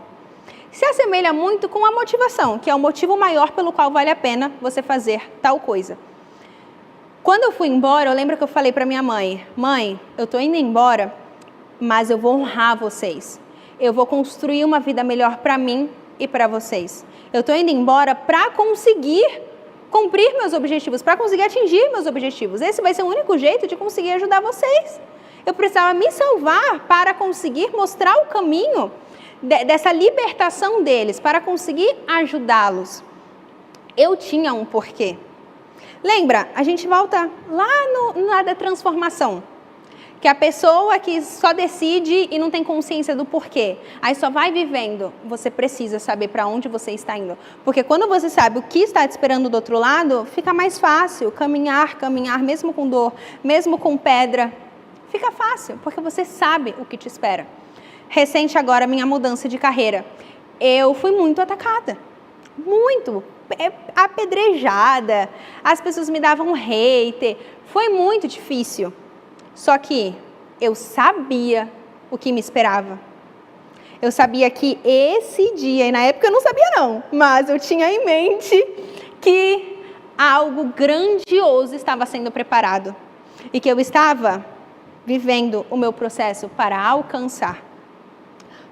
se assemelha muito com a motivação, que é o motivo maior pelo qual vale a pena você fazer tal coisa. Quando eu fui embora, eu lembro que eu falei para minha mãe, mãe, eu estou indo embora, mas eu vou honrar vocês. Eu vou construir uma vida melhor para mim e para vocês. Eu estou indo embora para conseguir cumprir meus objetivos, para conseguir atingir meus objetivos. Esse vai ser o único jeito de conseguir ajudar vocês. Eu precisava me salvar para conseguir mostrar o caminho dessa libertação deles, para conseguir ajudá-los. Eu tinha um porquê. Lembra, a gente volta lá da transformação. Que a pessoa que só decide e não tem consciência do porquê, aí só vai vivendo. Você precisa saber para onde você está indo. Porque quando você sabe o que está te esperando do outro lado, fica mais fácil caminhar mesmo com dor, mesmo com pedra. Fica fácil, porque você sabe o que te espera. Recente agora, minha mudança de carreira. Eu fui muito atacada. Muito. Apedrejada. As pessoas me davam hater. Foi muito difícil. Só que eu sabia o que me esperava. Eu sabia que esse dia, e na época eu não sabia não, mas eu tinha em mente que algo grandioso estava sendo preparado. E que eu estava vivendo o meu processo para alcançar.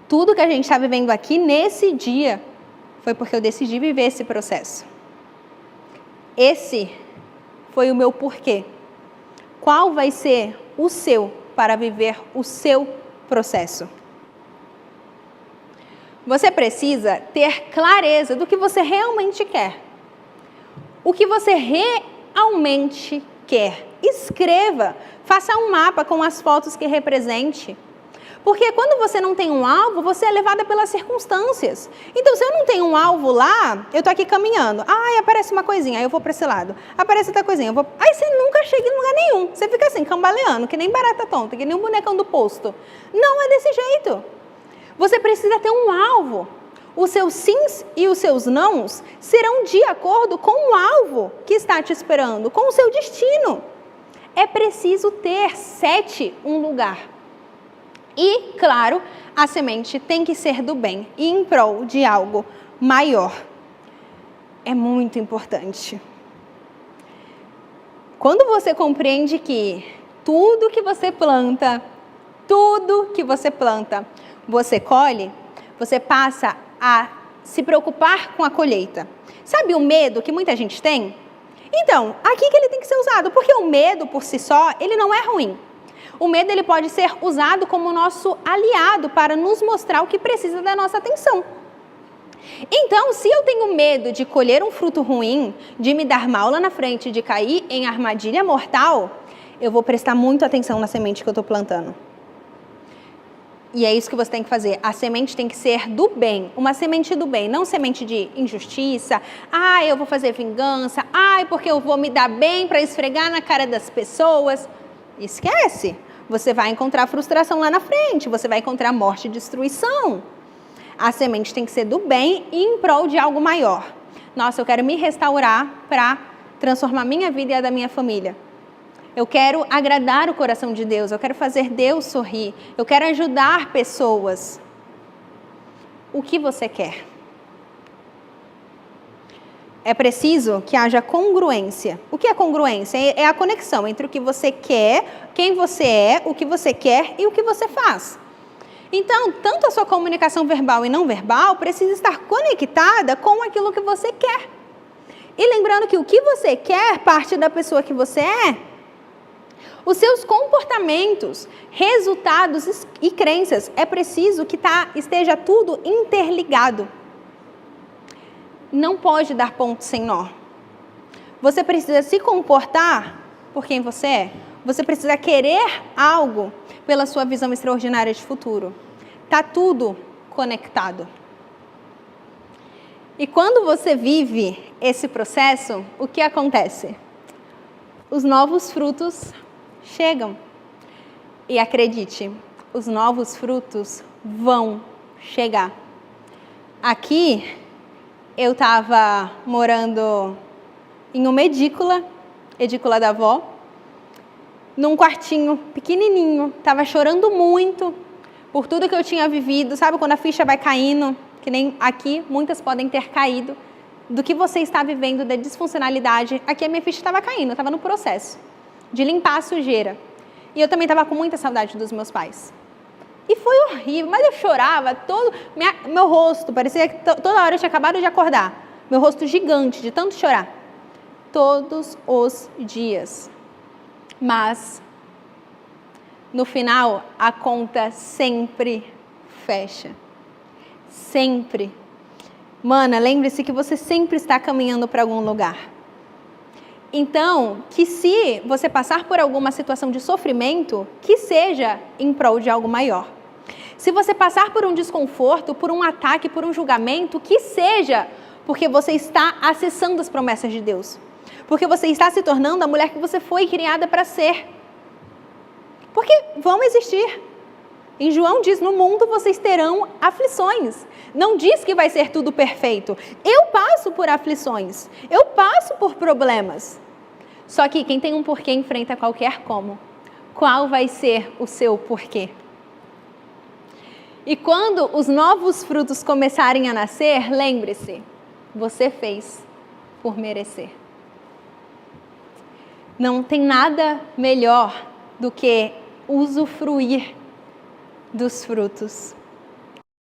Tudo que a gente está vivendo aqui nesse dia foi porque eu decidi viver esse processo. Esse foi o meu porquê. Qual vai ser o seu para viver o seu processo? Você precisa ter clareza do que você realmente quer. O que você realmente quer. Escreva, faça um mapa com as fotos que represente. Porque quando você não tem um alvo, você é levada pelas circunstâncias. Então, se eu não tenho um alvo lá, eu tô aqui caminhando. Ai, aparece uma coisinha, aí eu vou para esse lado. Aparece outra coisinha, Aí você nunca chega em lugar nenhum. Você fica assim, cambaleando, que nem barata tonta, que nem um bonecão do posto. Não é desse jeito. Você precisa ter um alvo. Os seus sims e os seus nãos serão de acordo com o alvo que está te esperando, com o seu destino. É preciso sete um lugar. E, claro, a semente tem que ser do bem e em prol de algo maior. É muito importante. Quando você compreende que tudo que você planta, você colhe, você passa a se preocupar com a colheita. Sabe o medo que muita gente tem? Então, aqui que ele tem que ser usado, porque o medo por si só, ele não é ruim. O medo ele pode ser usado como nosso aliado para nos mostrar o que precisa da nossa atenção. Então, se eu tenho medo de colher um fruto ruim, de me dar mal lá na frente, de cair em armadilha mortal, eu vou prestar muito atenção na semente que eu estou plantando. E é isso que você tem que fazer. A semente tem que ser do bem. Uma semente do bem, não semente de injustiça. Eu vou fazer vingança. Porque eu vou me dar bem para esfregar na cara das pessoas. Esquece. Você vai encontrar frustração lá na frente. Você vai encontrar morte e destruição. A semente tem que ser do bem e em prol de algo maior. Nossa, eu quero me restaurar para transformar minha vida e a da minha família. Eu quero agradar o coração de Deus, eu quero fazer Deus sorrir, eu quero ajudar pessoas. O que você quer? É preciso que haja congruência. O que é congruência? É a conexão entre o que você quer, quem você é, o que você quer e o que você faz. Então, tanto a sua comunicação verbal e não verbal precisa estar conectada com aquilo que você quer. E lembrando que o que você quer parte da pessoa que você é. Os seus comportamentos, resultados e crenças, é preciso que esteja tudo interligado. Não pode dar ponto sem nó. Você precisa se comportar por quem você é. Você precisa querer algo pela sua visão extraordinária de futuro. Está tudo conectado. E quando você vive esse processo, o que acontece? Os novos frutos chegam. E acredite, os novos frutos vão chegar. Aqui, eu estava morando em uma edícula da avó, num quartinho pequenininho. Estava chorando muito por tudo que eu tinha vivido. Sabe quando a ficha vai caindo? que nem aqui muitas podem ter caído, do que você está vivendo, da disfuncionalidade. Aqui a minha ficha estava caindo, eu estava no processo de limpar a sujeira. E eu também estava com muita saudade dos meus pais. E foi horrível, mas eu chorava meu rosto, parecia que toda hora eu tinha acabado de acordar. Meu rosto gigante, de tanto chorar. Todos os dias. Mas, no final, a conta sempre fecha. Sempre. Mana, lembre-se que você sempre está caminhando para algum lugar. Então, que se você passar por alguma situação de sofrimento, que seja em prol de algo maior. Se você passar por um desconforto, por um ataque, por um julgamento, que seja porque você está acessando as promessas de Deus. Porque você está se tornando a mulher que você foi criada para ser. Porque vão existir. Em João diz, no mundo vocês terão aflições. Não diz que vai ser tudo perfeito. Eu passo por aflições. Eu passo por problemas. Só que quem tem um porquê enfrenta qualquer como. Qual vai ser o seu porquê? E quando os novos frutos começarem a nascer, lembre-se, você fez por merecer. Não tem nada melhor do que usufruir dos frutos.